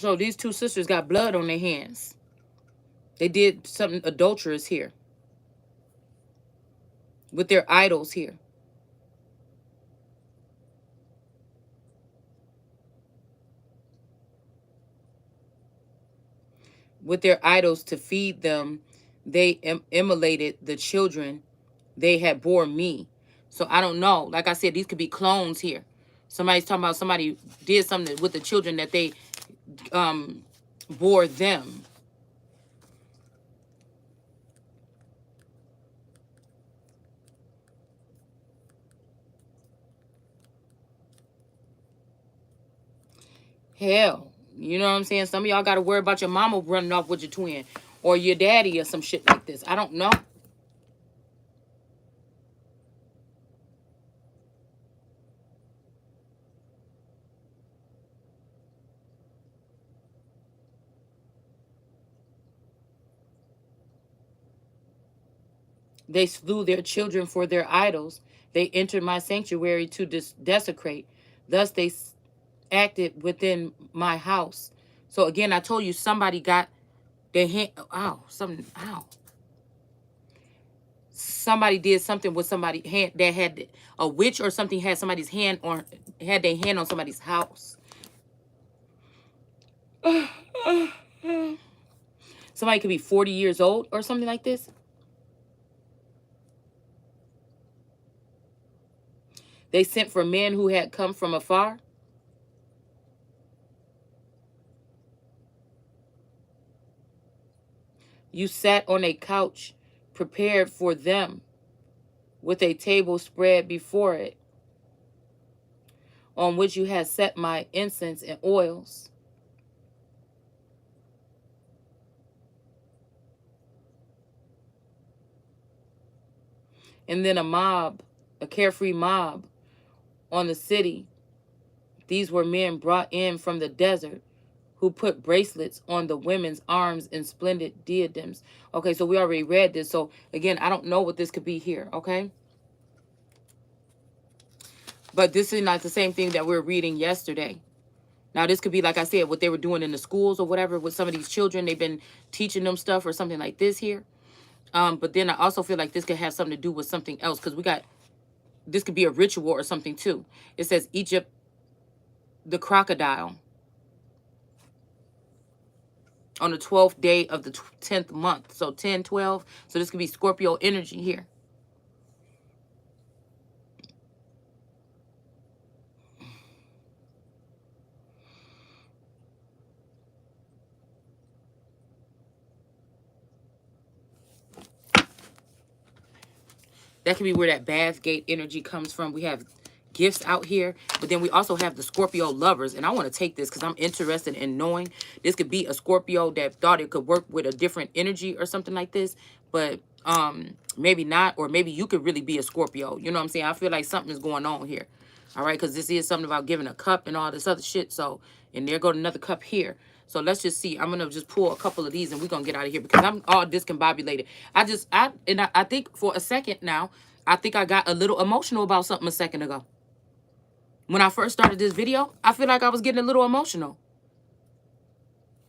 So these two sisters got blood on their hands. They did something adulterous here with their idols here. With their idols to feed them, they immolated the children they had bore me. So I don't know. Like I said, these could be clones here. Somebody's talking about somebody did something with the children that they bore them. Hell, you know what I'm saying? Some of y'all got to worry about your mama running off with your twin or your daddy or some shit like this. I don't know. They slew their children for their idols. They entered my sanctuary to desecrate. Thus they acted within my house. So again, I told you somebody got their hand. Ow, something. Ow. Somebody did something with somebody hand that had a witch or something had somebody's hand on had their hand on somebody's house. Somebody could be 40 years old or something like this. They sent for men who had come from afar. You sat on a couch prepared for them with a table spread before it, on which you had set my incense and oils. And then a mob, a carefree mob on the city. These were men brought in from the desert who put bracelets on the women's arms and splendid diadems. Okay, so we already read this. So again, I don't know what this could be here, okay? But this is not the same thing that we were reading yesterday. Now, this could be, like I said, what they were doing in the schools or whatever with some of these children. They've been teaching them stuff or something like this here. But then I also feel like this could have something to do with something else, because we got, this could be a ritual or something too. It says Egypt, the crocodile, on the 12th day of the 10th month. So 10, 12. So this could be Scorpio energy here. That could be where that Bath Gate energy comes from. We have gifts out here, but then we also have the Scorpio lovers. And I want to take this because I'm interested in knowing. This could be a Scorpio that thought it could work with a different energy or something like this, but maybe not, or maybe you could really be a Scorpio. You know what I'm saying? I feel like something is going on here. All right, because this is something about giving a cup and all this other shit. So, and there go another cup here. So let's just see. I'm going to just pull a couple of these and we're going to get out of here because I'm all discombobulated. I think for a second now, I think I got a little emotional about something a second ago. When I first started this video, I feel like I was getting a little emotional.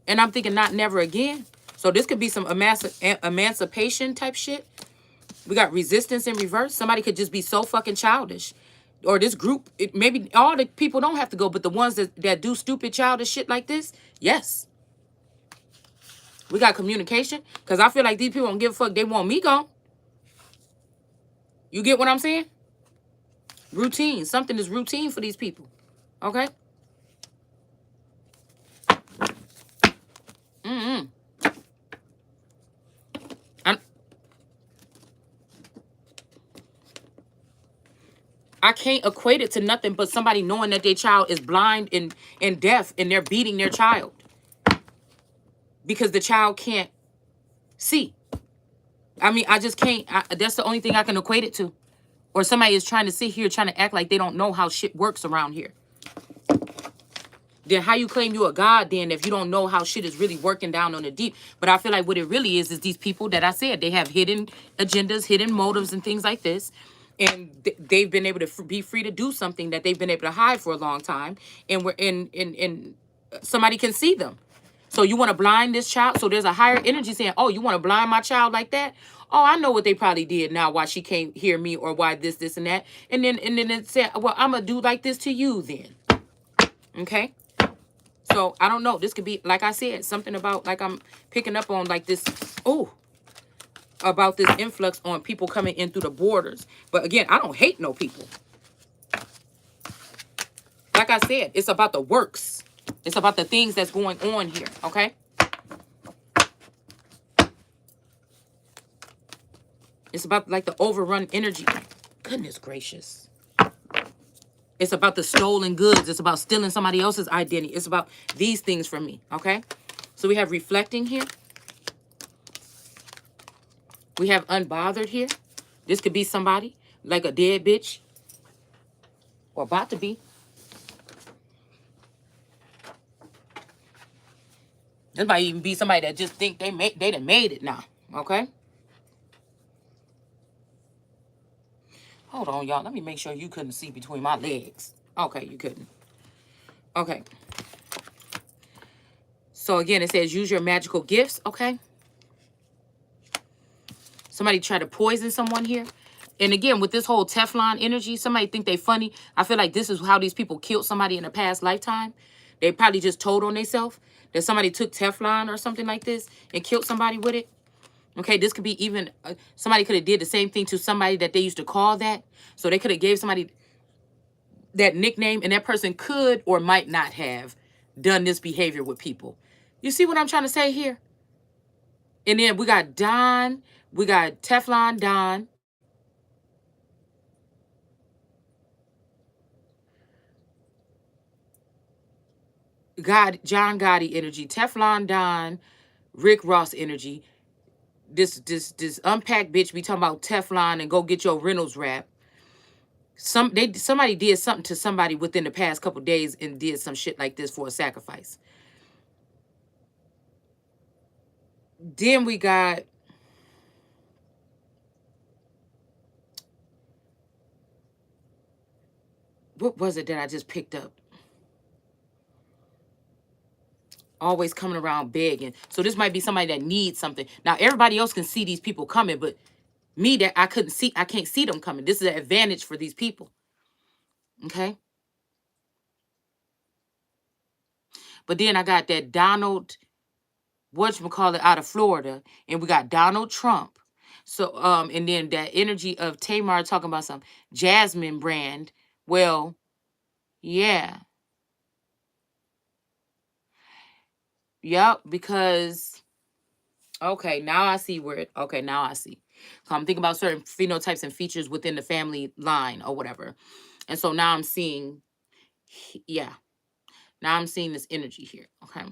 And I'm thinking not never again. So this could be some emancipation type shit. We got resistance in reverse. Somebody could just be so fucking childish. Or this group, maybe all the people don't have to go, but the ones that do stupid childish shit like this, yes. We got communication. Because I feel like these people don't give a fuck. They want me gone. You get what I'm saying? Routine. Something is routine for these people. Okay? I can't equate it to nothing but somebody knowing that their child is blind and deaf and they're beating their child because the child can't see. I mean, I just can't. That's the only thing I can equate it to. Or somebody is trying to sit here trying to act like they don't know how shit works around here. Then how you claim you a god then if you don't know how shit is really working down on the deep? But I feel like what it really is these people that I said, they have hidden agendas, hidden motives and things like this. And they've been able to be free to do something that they've been able to hide for a long time. And we're in somebody can see them. So you want to blind this child? So there's a higher energy saying, oh, you want to blind my child like that? Oh, I know what they probably did now, why she can't hear me, or why this, and that. And then it said, well, I'm going to do like this to you then. Okay? So I don't know. This could be, like I said, something about, like I'm picking up on like this, oh, about this influx on people coming in through the borders. But again, I don't hate no people. Like I said, it's about the works. It's about the things that's going on here, okay? It's about like the overrun energy. Goodness gracious. It's about the stolen goods. It's about stealing somebody else's identity. It's about these things from me, okay? So we have reflecting here. We have unbothered here. This could be somebody like a dead bitch or about to be. This might even be somebody that just think they done made it now, okay? Hold on, y'all. Let me make sure you couldn't see between my legs. Okay, you couldn't. Okay. So again, it says use your magical gifts, okay? Somebody try to poison someone here. And again, with this whole Teflon energy, somebody think they funny. I feel like this is how these people killed somebody in a past lifetime. They probably just told on themselves that somebody took Teflon or something like this and killed somebody with it. Okay, this could be even, somebody could have did the same thing to somebody that they used to call that. So they could have gave somebody that nickname, and that person could or might not have done this behavior with people. You see what I'm trying to say here? And then we got Don, we got Teflon Don. John Gotti energy, Teflon Don, Rick Ross energy. This unpacked bitch be talking about Teflon and go get your Reynolds wrap. Somebody did something to somebody within the past couple days and did some shit like this for a sacrifice. Then we got what was it that I just picked up? Always coming around begging. So this might be somebody that needs something. Now everybody else can see these people coming, but me, that I can't see them coming. This is an advantage for these people. Okay. But then I got that Donald, whatchamacallit, out of Florida, and we got Donald Trump. So and then that energy of Tamar talking about some Jasmine brand. Well, yeah. Yep, because okay, now I see where it, okay, now I see. So I'm thinking about certain phenotypes and features within the family line or whatever. And so now I'm seeing, yeah, now I'm seeing this energy here. Okay.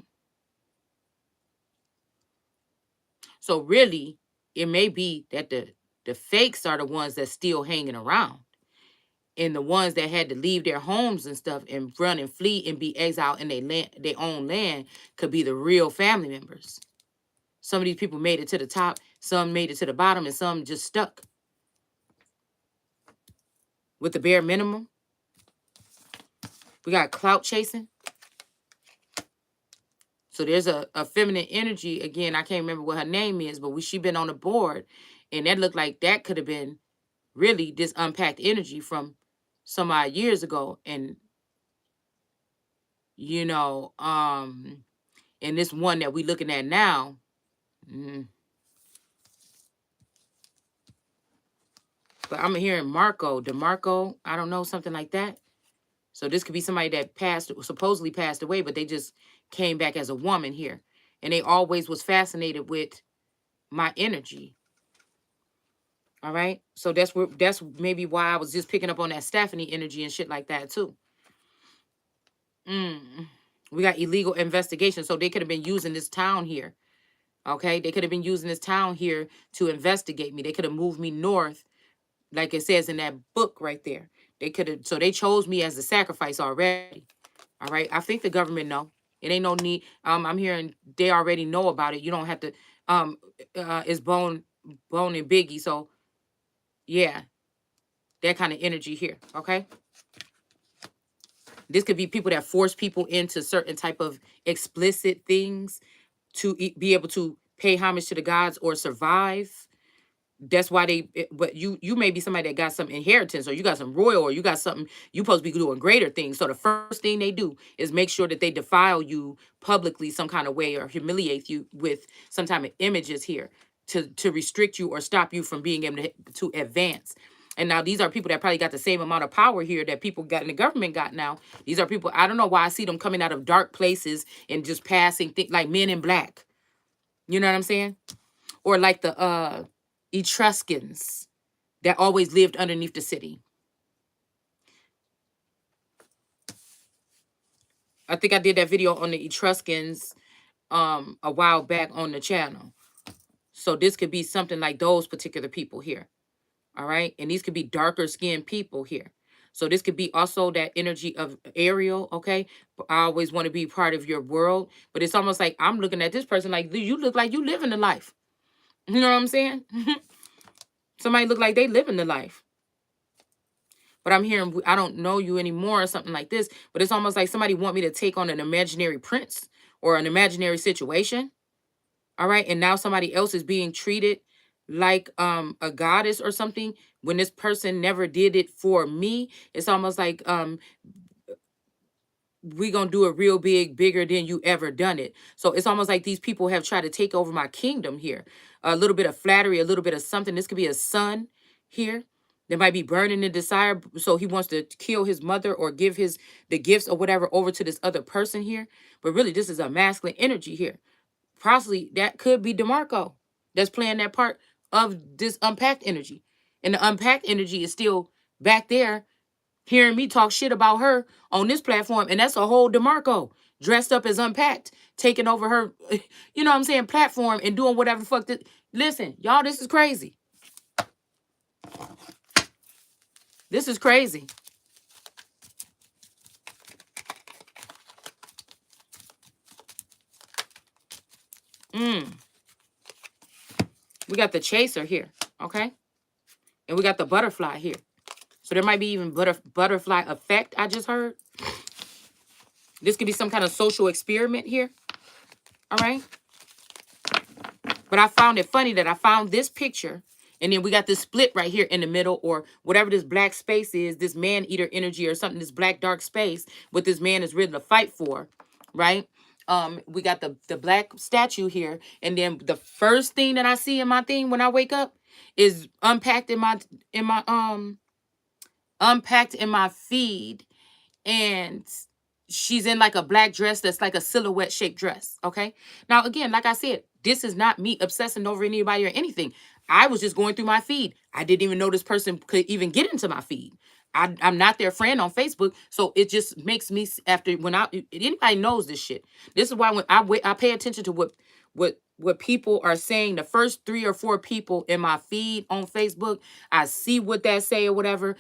So really, it may be that the fakes are the ones that's still hanging around. And the ones that had to leave their homes and stuff and run and flee and be exiled in their own land could be the real family members. Some of these people made it to the top, some made it to the bottom, and some just stuck with the bare minimum. We got clout chasing. So there's a feminine energy. Again, I can't remember what her name is, but she been on the board, and that looked like that could have been really this unpacked energy from some odd years ago. And you know, and this one that we looking at now, but I'm hearing Marco, DeMarco, I don't know, something like that. So this could be somebody that supposedly passed away, but they just came back as a woman here. And they always was fascinated with my energy. All right. So that's maybe why I was just picking up on that Stephanie energy and shit like that too. We got illegal investigation. So they could have been using this town here. Okay. They could have been using this town here to investigate me. They could have moved me north, like it says in that book right there. They could have, so they chose me as a sacrifice already. All right. I think the government know. It ain't no need. I'm hearing they already know about it. You don't have to, it's Bone and Biggie. So yeah, that kind of energy here. Okay. This could be people that force people into certain type of explicit things to be able to pay homage to the gods or survive. That's why but you may be somebody that got some inheritance, or you got some royal, or you got something you supposed to be doing greater things. So the first thing they do is make sure that they defile you publicly some kind of way, or humiliate you with some type of images here to restrict you or stop you from being able to advance. And now these are people that probably got the same amount of power here that people got in the government got now. These are people, I don't know why I see them coming out of dark places and just passing things like Men in Black. You know what I'm saying? Or like the Etruscans that always lived underneath the city. I think I did that video on the Etruscans a while back on the channel. So this could be something like those particular people here. All right. And these could be darker skinned people here. So this could be also that energy of Ariel. Okay. I always want to be part of your world. But it's almost like I'm looking at this person like, you look like you living the life. You know what I'm saying? Somebody look like they living the life. But I'm hearing, I don't know you anymore or something like this. But it's almost like somebody want me to take on an imaginary prince or an imaginary situation. All right. And now somebody else is being treated like a goddess or something when this person never did it for me. It's almost like we gonna do it real big, bigger than you ever done it. So it's almost like these people have tried to take over my kingdom here. A little bit of flattery, a little bit of something. This could be a son here. There might be burning in desire, so he wants to kill his mother or give the gifts or whatever over to this other person here. But really, this is a masculine energy here. Possibly that could be DeMarco that's playing that part of this unpacked energy. And the unpacked energy is still back there hearing me talk shit about her on this platform. And that's a whole DeMarco dressed up as unpacked, taking over her, you know what I'm saying, platform and doing whatever the fuck. Listen, y'all, this is crazy. This is crazy. We got the chaser here, okay? And we got the butterfly here. So there might be even butterfly effect, I just heard. This could be some kind of social experiment here, all right? But I found it funny that I found this picture, and then we got this split right here in the middle, or whatever this black space is, this man-eater energy or something, this black dark space, what this man is ready to fight for, right? We got the black statue here, and then the first thing that I see in my thing when I wake up is unpacked in my feed, and she's in like a black dress that's like a silhouette shaped dress. Okay. Now, again, like I said, this is not me obsessing over anybody or anything. I was just going through my feed. I didn't even know this person could even get into my feed. I'm not their friend on Facebook, so it just makes me after when anybody knows this shit. This is why when I pay attention to what people are saying. The first 3 or 4 people in my feed on Facebook, I see what they say or whatever.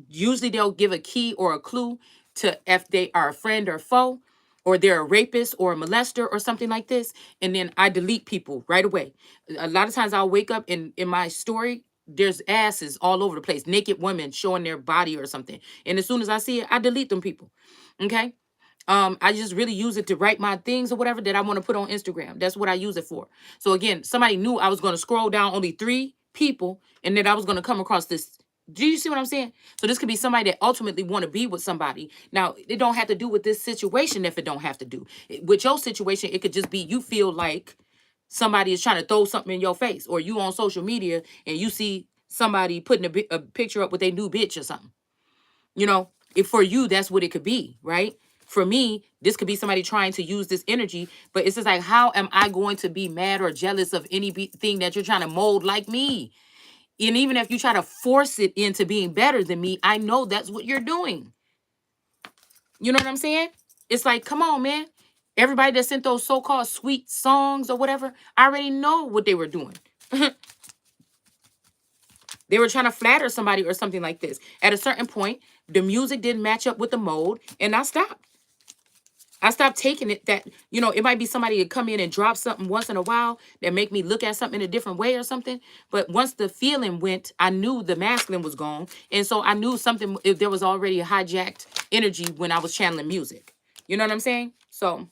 Usually they'll give a key or a clue to if they are a friend or foe, or they're a rapist or a molester or something like this. And then I delete people right away. A lot of times I'll wake up in my story, there's asses all over the place, naked women showing their body or something. And as soon as I see it, I delete them people. Okay. I just really use it to write my things or whatever that I want to put on Instagram. That's what I use it for. So again, somebody knew I was going to scroll down only 3 people and then I was going to come across this. Do you see what I'm saying? So this could be somebody that ultimately want to be with somebody. Now, it don't have to do with this situation if it don't have to do. With your situation, it could just be you feel like somebody is trying to throw something in your face, or you on social media and you see somebody putting a picture up with their new bitch or something. You know, if for you, that's what it could be, right? For me, this could be somebody trying to use this energy, but it's just like, how am I going to be mad or jealous of anything that you're trying to mold like me? And even if you try to force it into being better than me, I know that's what you're doing. You know what I'm saying? It's like, come on, man. Everybody that sent those so-called sweet songs or whatever, I already know what they were doing. They were trying to flatter somebody or something like this. At a certain point, the music didn't match up with the mode, and I stopped. I stopped taking it that, you know, it might be somebody to come in and drop something once in a while that make me look at something in a different way or something. But once the feeling went, I knew the masculine was gone. And so I knew something, if there was already a hijacked energy when I was channeling music. You know what I'm saying? So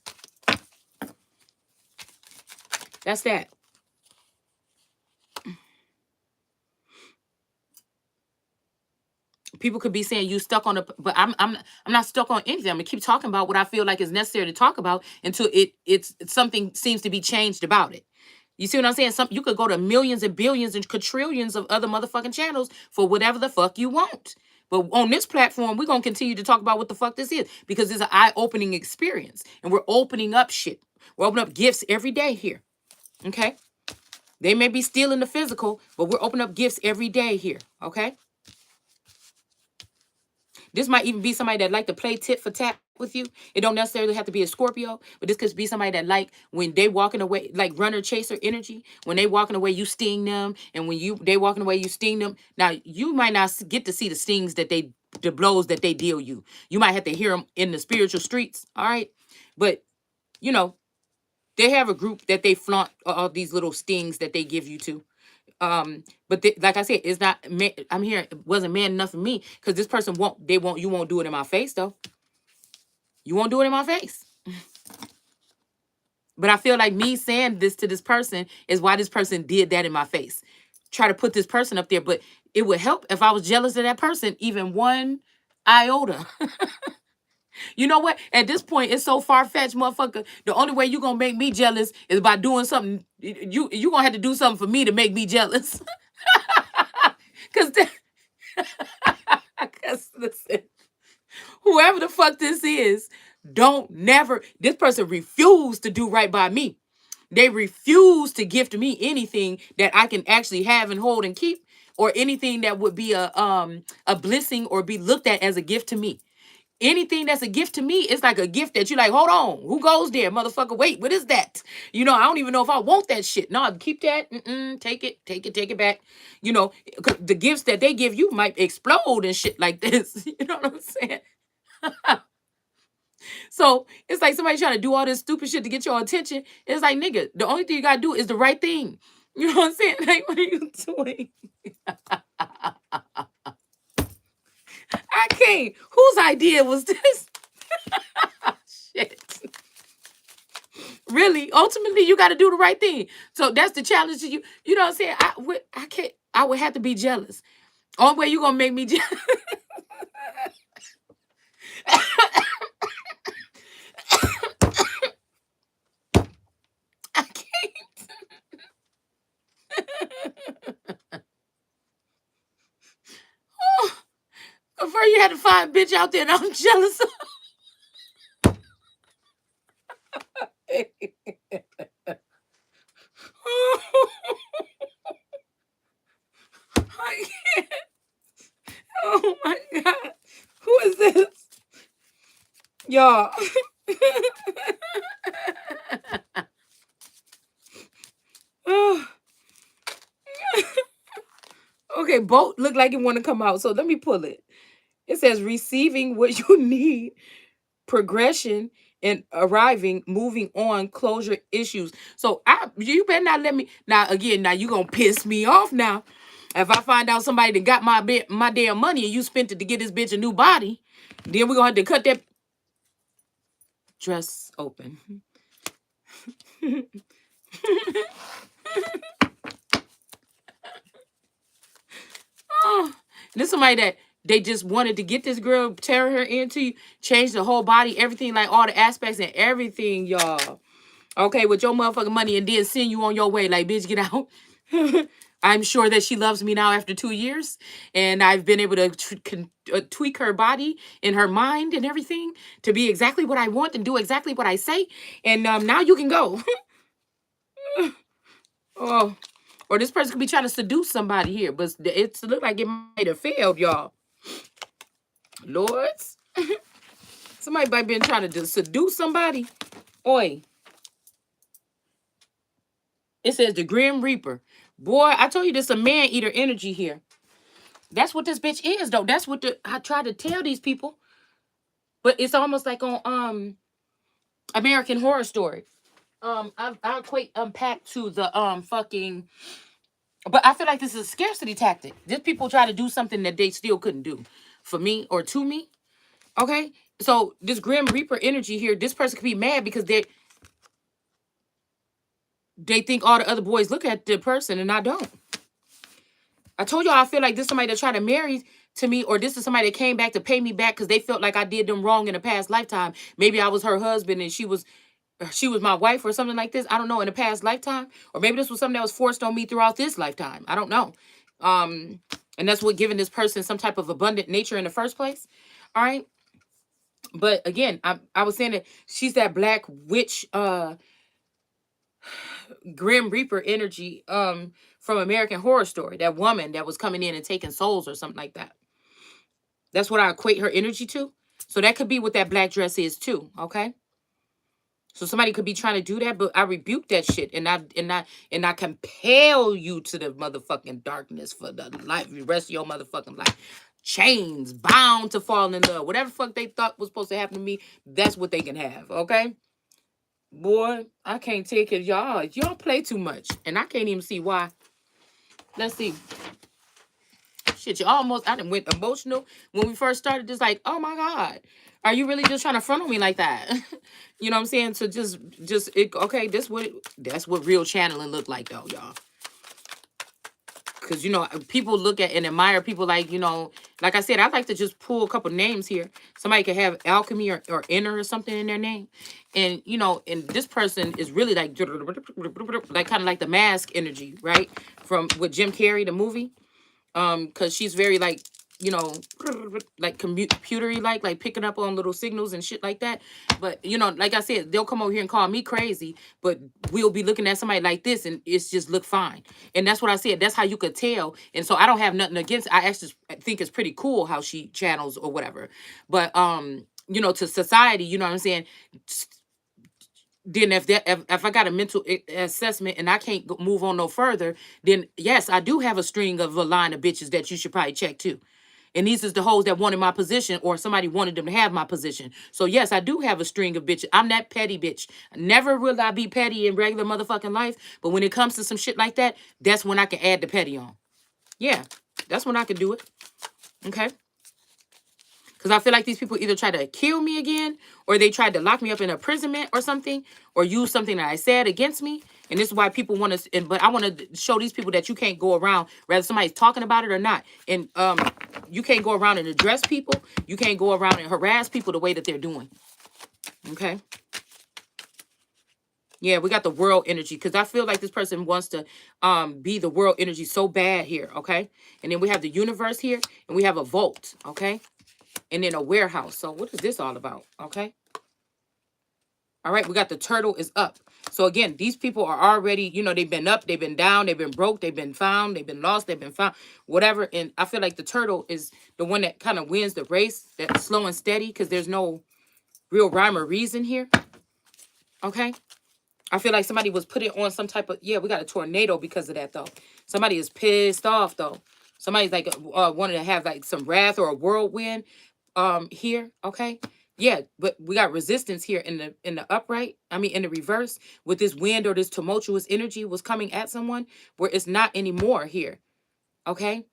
that's that. People could be saying you stuck on a, but I'm not stuck on anything. I'm gonna keep talking about what I feel like is necessary to talk about until it's something seems to be changed about it. You see what I'm saying? Some you could go to millions and billions and quadrillions of other motherfucking channels for whatever the fuck you want. But on this platform, we're gonna continue to talk about what the fuck this is because it's an eye-opening experience. And we're opening up shit. We're opening up gifts every day here. Okay? They may be still in the physical, but we're opening up gifts every day here. Okay? This might even be somebody that like to play tit for tat with you. It don't necessarily have to be a Scorpio, but this could be somebody that like when they walking away, like runner chaser energy. When they walking away, you sting them, and when they walking away, you sting them. Now you might not get to see the stings that the blows that they deal you. You might have to hear them in the spiritual streets. All right, but you know they have a group that they flaunt all these little stings that they give you to. But like I said, it's not I'm here. It wasn't man enough for me because this person you won't do it in my face though. You won't do it in my face. But I feel like me saying this to this person is why this person did that in my face. Try to put this person up there, but it would help if I was jealous of that person even one iota. You know what? At this point, it's so far-fetched, motherfucker. The only way you gonna make me jealous is by doing something. You gonna have to do something for me to make me jealous. Cause, cause listen, whoever the fuck this is, this person refused to do right by me. They refuse to gift me anything that I can actually have and hold and keep, or anything that would be a blessing or be looked at as a gift to me. Anything that's a gift to me is like a gift that you like, hold on, who goes there, motherfucker? Wait, what is that? I don't even know if I want that shit. No, keep that. Take it back. You know, 'cause the gifts that they give you might explode and shit like this. You know what I'm saying? So it's like somebody trying to do all this stupid shit to get your attention. It's like, nigga, the only thing you gotta do is the right thing. You know what I'm saying? Like, what are you doing? I can't. Whose idea was this? Shit. Really, ultimately, you got to do the right thing. So that's the challenge to you. You know what I'm saying? I can't. I would have to be jealous. Only way you gonna make me jealous. I can't. Oh, first you had to find a bitch out there that I'm jealous of. I can't. Oh my God. Who is this? Y'all. Oh. Okay, boat look like it want to come out. So let me pull it. It says receiving what you need, progression, and arriving, moving on, closure issues. So you better not let me now again. Now you gonna piss me off now. If I find out somebody that got my damn money and you spent it to get this bitch a new body, then we're gonna have to cut that dress open. Oh, this somebody that they just wanted to get this girl, tear her into, change the whole body, everything, like all the aspects and everything, y'all. Okay, with your motherfucking money, and then send you on your way, like, bitch, get out. I'm sure that she loves me now after 2 years, and I've been able to tweak her body and her mind and everything to be exactly what I want and do exactly what I say. And now you can go. Oh, or this person could be trying to seduce somebody here, but it look like it might have failed, y'all. Lords, somebody might been trying to seduce somebody. Oi, it says the Grim Reaper. Boy, I told you this a man eater energy here. That's what this bitch is, though. That's what I try to tell these people. But it's almost like on American Horror Story. I'll quite unpack to the fucking. But I feel like this is a scarcity tactic. These people try to do something that they still couldn't do for me or to me. Okay? So this Grim Reaper energy here, this person could be mad because they think all the other boys look at the person and I don't. I told y'all I feel like this is somebody that tried to marry to me, or this is somebody that came back to pay me back because they felt like I did them wrong in a past lifetime. Maybe I was her husband and she was my wife or something like this. I don't know, in a past lifetime. Or maybe this was something that was forced on me throughout this lifetime. I don't know. And that's what giving this person some type of abundant nature in the first place. All right. But again, I was saying that she's that black witch, Grim Reaper energy from American Horror Story. That woman that was coming in and taking souls or something like that. That's what I equate her energy to. So that could be what that black dress is too. Okay. So somebody could be trying to do that, but I rebuke that shit, and I compel you to the motherfucking darkness for the life, the rest of your motherfucking life. Chains, bound to fall in love. Whatever fuck they thought was supposed to happen to me, that's what they can have. Okay, boy, I can't take it, y'all. Y'all play too much, and I can't even see why. Let's see. Shit, you almost, I done went emotional when we first started. Just like, oh my God, are you really just trying to front on me like that? You know what I'm saying? So okay, that's what real channeling look like though, y'all. Because, people look at and admire people like, like I said, I like to just pull a couple names here. Somebody could have alchemy or inner or something in their name. And, and this person is really like kind of like the Mask energy, right? From with Jim Carrey, the movie. Because she's very like, like computery, like picking up on little signals and shit like that. But like I said, they'll come over here and call me crazy, but we'll be looking at somebody like this and it's just look fine. And that's what I said. That's how you could tell. And so I don't have nothing against. I actually think it's pretty cool how she channels or whatever. But to society, you know what I'm saying. Then if I got a mental assessment and I can't move on no further, then yes, I do have a string of a line of bitches that you should probably check too. And these is the hoes that wanted my position or somebody wanted them to have my position. So yes, I do have a string of bitches. I'm that petty bitch. Never will I be petty in regular motherfucking life. But when it comes to some shit like that, that's when I can add the petty on. Yeah, that's when I can do it. Okay. Because I feel like these people either try to kill me again, or they tried to lock me up in imprisonment or something, or use something that I said against me. And this is why people want to, but I want to show these people that you can't go around, whether somebody's talking about it or not. And you can't go around and address people. You can't go around and harass people the way that they're doing. Okay. Yeah, we got the world energy because I feel like this person wants to be the world energy so bad here. Okay. And then we have the universe here, and we have a vault. Okay. And then a warehouse. So what is this all about? Okay. All right. We got the turtle is up. So again, these people are already, they've been up, they've been down, they've been broke, they've been found, they've been lost, they've been found, whatever. And I feel like the turtle is the one that kind of wins the race, that's slow and steady, because there's no real rhyme or reason here. Okay. I feel like somebody was putting on some type of, yeah, we got a tornado because of that though. Somebody is pissed off though. Somebody's like wanted to have like some wrath or a whirlwind here. Okay. Yeah, but we got resistance here in the upright. I mean in the reverse, with this wind or this tumultuous energy was coming at someone where it's not anymore here. Okay.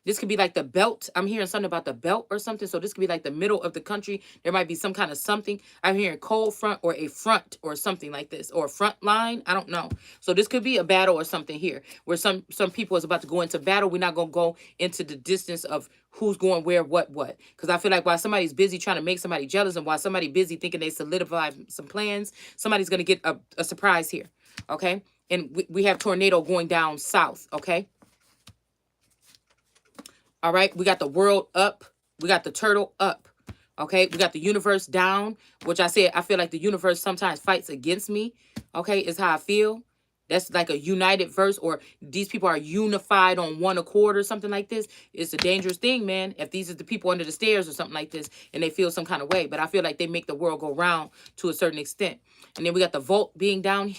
This could be like the belt. I'm hearing something about the belt or something. So this could be like the middle of the country. There might be some kind of something. I'm hearing cold front or a front or something like this, or a front line. I don't know. So this could be a battle or something here where some people is about to go into battle. We're not going to go into the distance of who's going where, what. Because I feel like while somebody's busy trying to make somebody jealous, and while somebody busy thinking they solidified some plans, somebody's going to get a surprise here. Okay. And we have tornado going down south. Okay. All right, we got the world up. We got the turtle up. Okay, we got the universe down, which I said, I feel like the universe sometimes fights against me. Okay, is how I feel. That's like a united verse, or these people are unified on one accord or something like this. It's a dangerous thing, man. If these are the people under the stairs or something like this and they feel some kind of way, but I feel like they make the world go round to a certain extent. And then we got the vault being down.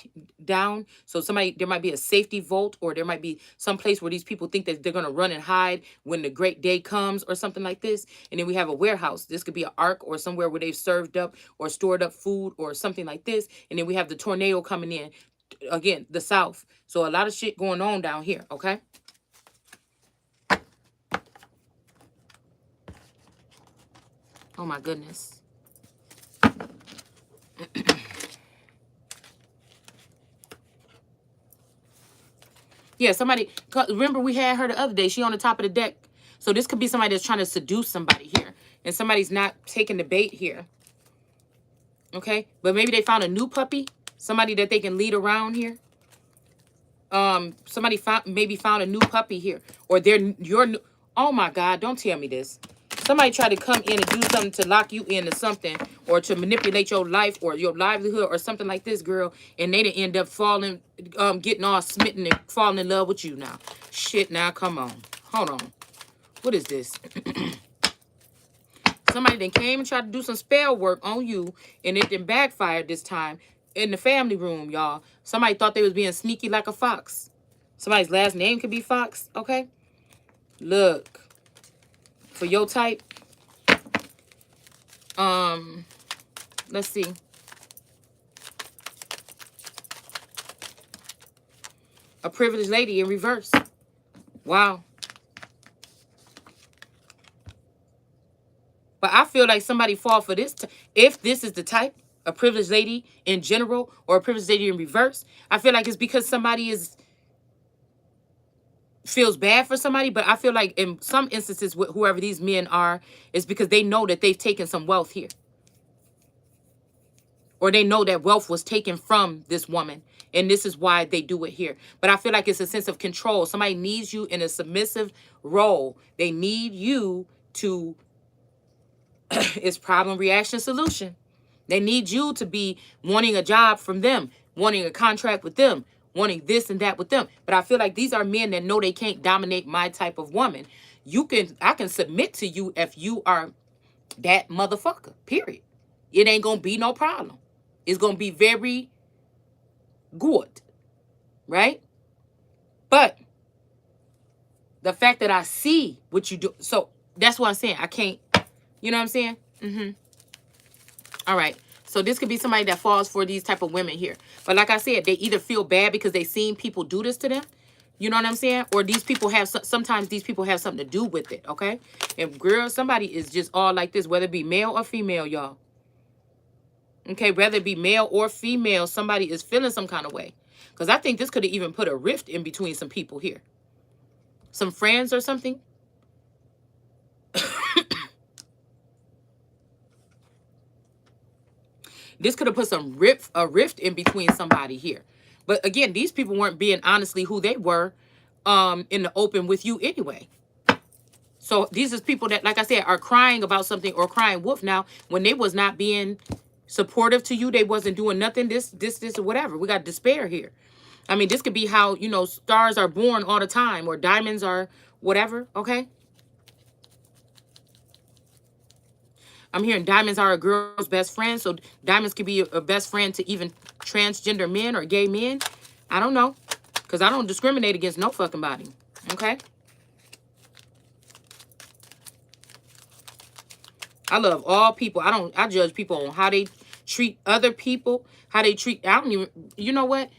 So there might be a safety vault, or there might be some place where these people think that they're going to run and hide when the great day comes or something like this. And then we have a warehouse. This could be an ark or somewhere where they've served up or stored up food or something like this. And then we have the tornado coming in. Again, the south. So a lot of shit going on down here. Okay. Oh my goodness. Yeah, somebody, remember we had her the other day. She on the top of the deck. So this could be somebody that's trying to seduce somebody here. And somebody's not taking the bait here. Okay? But maybe they found a new puppy. Somebody that they can lead around here. Somebody maybe found a new puppy here. Or your new, oh my God, don't tell me this. Somebody tried to come in and do something to lock you into something or to manipulate your life or your livelihood or something like this, girl. And they didn't end up falling, getting all smitten and falling in love with you now. Shit, now come on. Hold on. What is this? Somebody then came and tried to do some spell work on you and it didn't backfire this time in the family room, y'all. Somebody thought they was being sneaky like a fox. Somebody's last name could be Fox, okay? Look. For your type, let's see. A privileged lady in reverse. Wow. But I feel like somebody fall for this. If this is the type, a privileged lady in general or a privileged lady in reverse, I feel like it's because somebody feels bad for somebody. But I feel like in some instances with whoever these men are, it's because they know that they've taken some wealth here. Or they know that wealth was taken from this woman. And this is why they do it here. But I feel like it's a sense of control. Somebody needs you in a submissive role. They need you to, it's problem, reaction, solution. They need you to be wanting a job from them, wanting a contract with them, wanting this and that with them. But I feel like these are men that know they can't dominate my type of woman. I can submit to you if you are that motherfucker, period. It ain't going to be no problem. It's going to be very good, right? But the fact that I see what you do, so that's what I'm saying. I can't, you know what I'm saying? All right. So this could be somebody that falls for these type of women here. But like I said, they either feel bad because they seen people do this to them. You know what I'm saying? Or these people have, sometimes these people have something to do with it, okay? And girl, somebody is just all like this, whether it be male or female, y'all. Okay, whether it be male or female, somebody is feeling some kind of way. Because I think this could have even put a rift in between some people here. Some friends or something. This could have put a rift in between somebody here. But again, these people weren't being honestly who they were in the open with you anyway. So these are people that, like I said, are crying about something or crying wolf now when they was not being supportive to you. They wasn't doing nothing, this, or whatever. We got despair here. I mean, this could be how, you know, stars are born all the time or diamonds are whatever, okay? I'm hearing diamonds are a girl's best friend. So diamonds could be a best friend to even transgender men or gay men. I don't know. Because I don't discriminate against no fucking body. Okay? I love all people. I judge people on how they treat other people. How they treat, I don't even, you know what?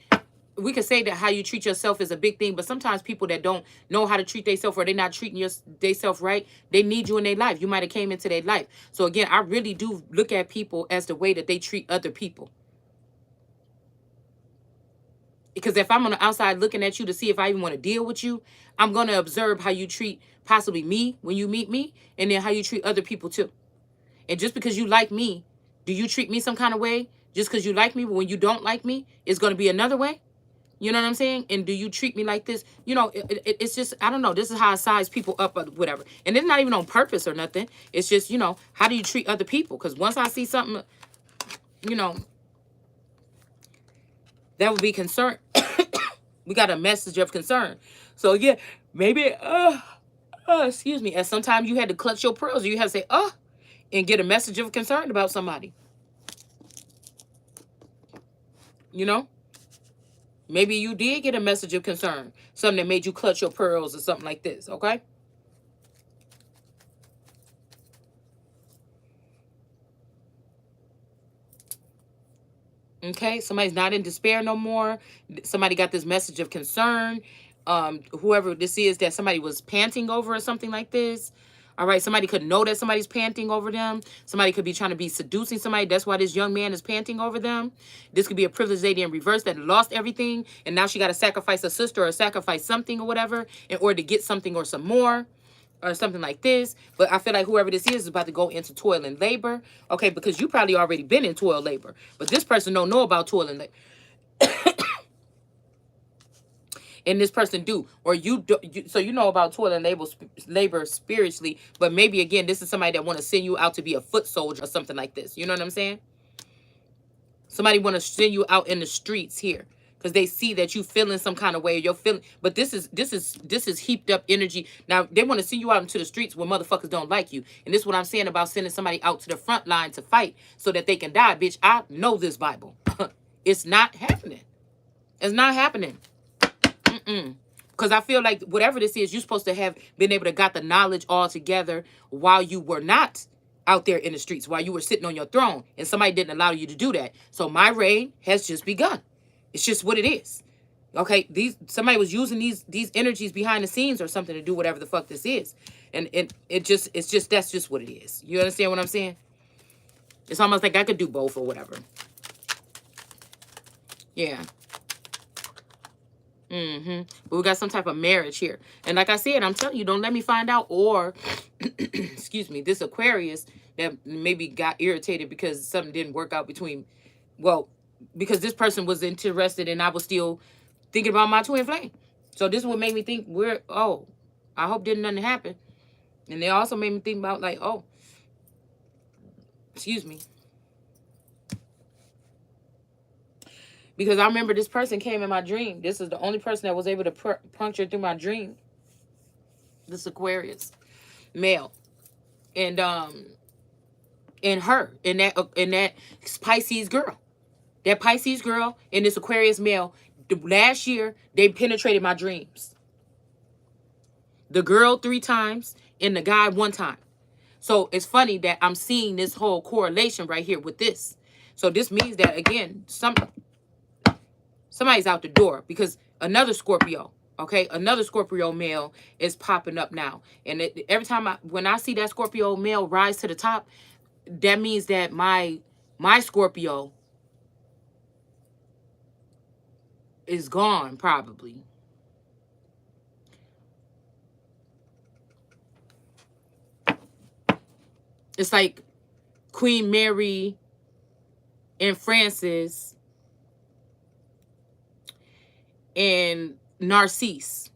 We could say that how you treat yourself is a big thing, but sometimes people that don't know how to treat themselves or they're not treating themselves right, they need you in their life. You might have came into their life. So again, I really do look at people as the way that they treat other people. Because if I'm on the outside looking at you to see if I even want to deal with you, I'm going to observe how you treat possibly me when you meet me, and then how you treat other people too. And just because you like me, do you treat me some kind of way? Just because you like me, but when you don't like me, it's going to be another way? You know what I'm saying? And do you treat me like this? You know, it's just, I don't know. This is how I size people up or whatever. And it's not even on purpose or nothing. It's just, you know, how do you treat other people? Because once I see something, you know, that would be concern. We got a message of concern. So, yeah, maybe, excuse me. And sometimes you had to clutch your pearls. Or you had to say, and get a message of concern about somebody. You know? Maybe you did get a message of concern. Something that made you clutch your pearls or something like this, okay? Okay, somebody's not in despair no more. Somebody got this message of concern. Whoever this is that somebody was panting over or something like this. All right, somebody could know that somebody's panting over them. Somebody could be trying to be seducing somebody. That's why this young man is panting over them. This could be a privileged lady in reverse that lost everything, and now she got to sacrifice a sister or sacrifice something or whatever in order to get something or some more or something like this. But I feel like whoever this is about to go into toil and labor. Okay, because you probably already been in toil labor, but this person don't know about toil and labor. And this person do, or you do, so you know about toil and labor spiritually, but maybe again this is somebody that want to send you out to be a foot soldier or something like this. You know what I'm saying? Somebody want to send you out in the streets here because they see that you feeling some kind of way. You're feeling, but this is heaped up energy. Now they want to send you out into the streets where motherfuckers don't like you, and this is what I'm saying about sending somebody out to the front line to fight so that they can die. Bitch, I know this Bible. It's not happening. It's not happening. Because I feel like whatever this is, you're supposed to have been able to got the knowledge all together while you were not out there in the streets, while you were sitting on your throne, and somebody didn't allow you to do that. So my reign has just begun. It's just what it is. Okay, somebody was using these energies behind the scenes or something to do whatever the fuck this is, and it's just that's just what it is. You understand what I'm saying? It's almost like I could do both or whatever. Yeah. But we got some type of marriage here. And like I said, I'm telling you, don't let me find out. Or, excuse me, this Aquarius that maybe got irritated because something didn't work out between, well, because this person was interested and I was still thinking about my twin flame. So this would make me think I hope didn't nothing happen. And they also made me think about like, oh, excuse me. Because I remember this person came in my dream. This is the only person that was able to puncture through my dream. This Aquarius male. And that Pisces girl. That Pisces girl and this Aquarius male, last year, they penetrated my dreams. The girl 3 times and the guy 1 time. So it's funny that I'm seeing this whole correlation right here with this. So this means that, again, somebody's out the door because another Scorpio, okay, another Scorpio male is popping up now. And every time when I see that Scorpio male rise to the top, that means that my Scorpio is gone probably. It's like Queen Mary and Francis and Narcisse.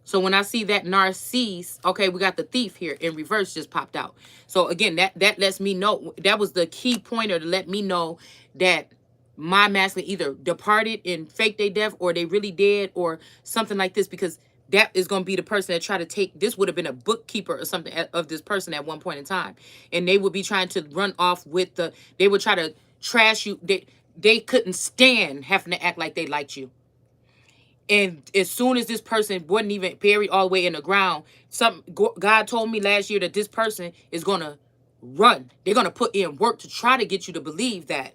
So when I see that Narcisse, okay, we got the thief here in reverse just popped out. So again, that lets me know, that was the key pointer to let me know that my masculine either departed and faked their death or they really dead or something like this, because that is going to be the person that try to take, this would have been a bookkeeper or something of this person at one point in time. And they would be trying to run off with they would try to trash you. They couldn't stand having to act like they liked you. And as soon as this person wasn't even buried all the way in the ground, God told me last year that this person is going to run. They're going to put in work to try to get you to believe that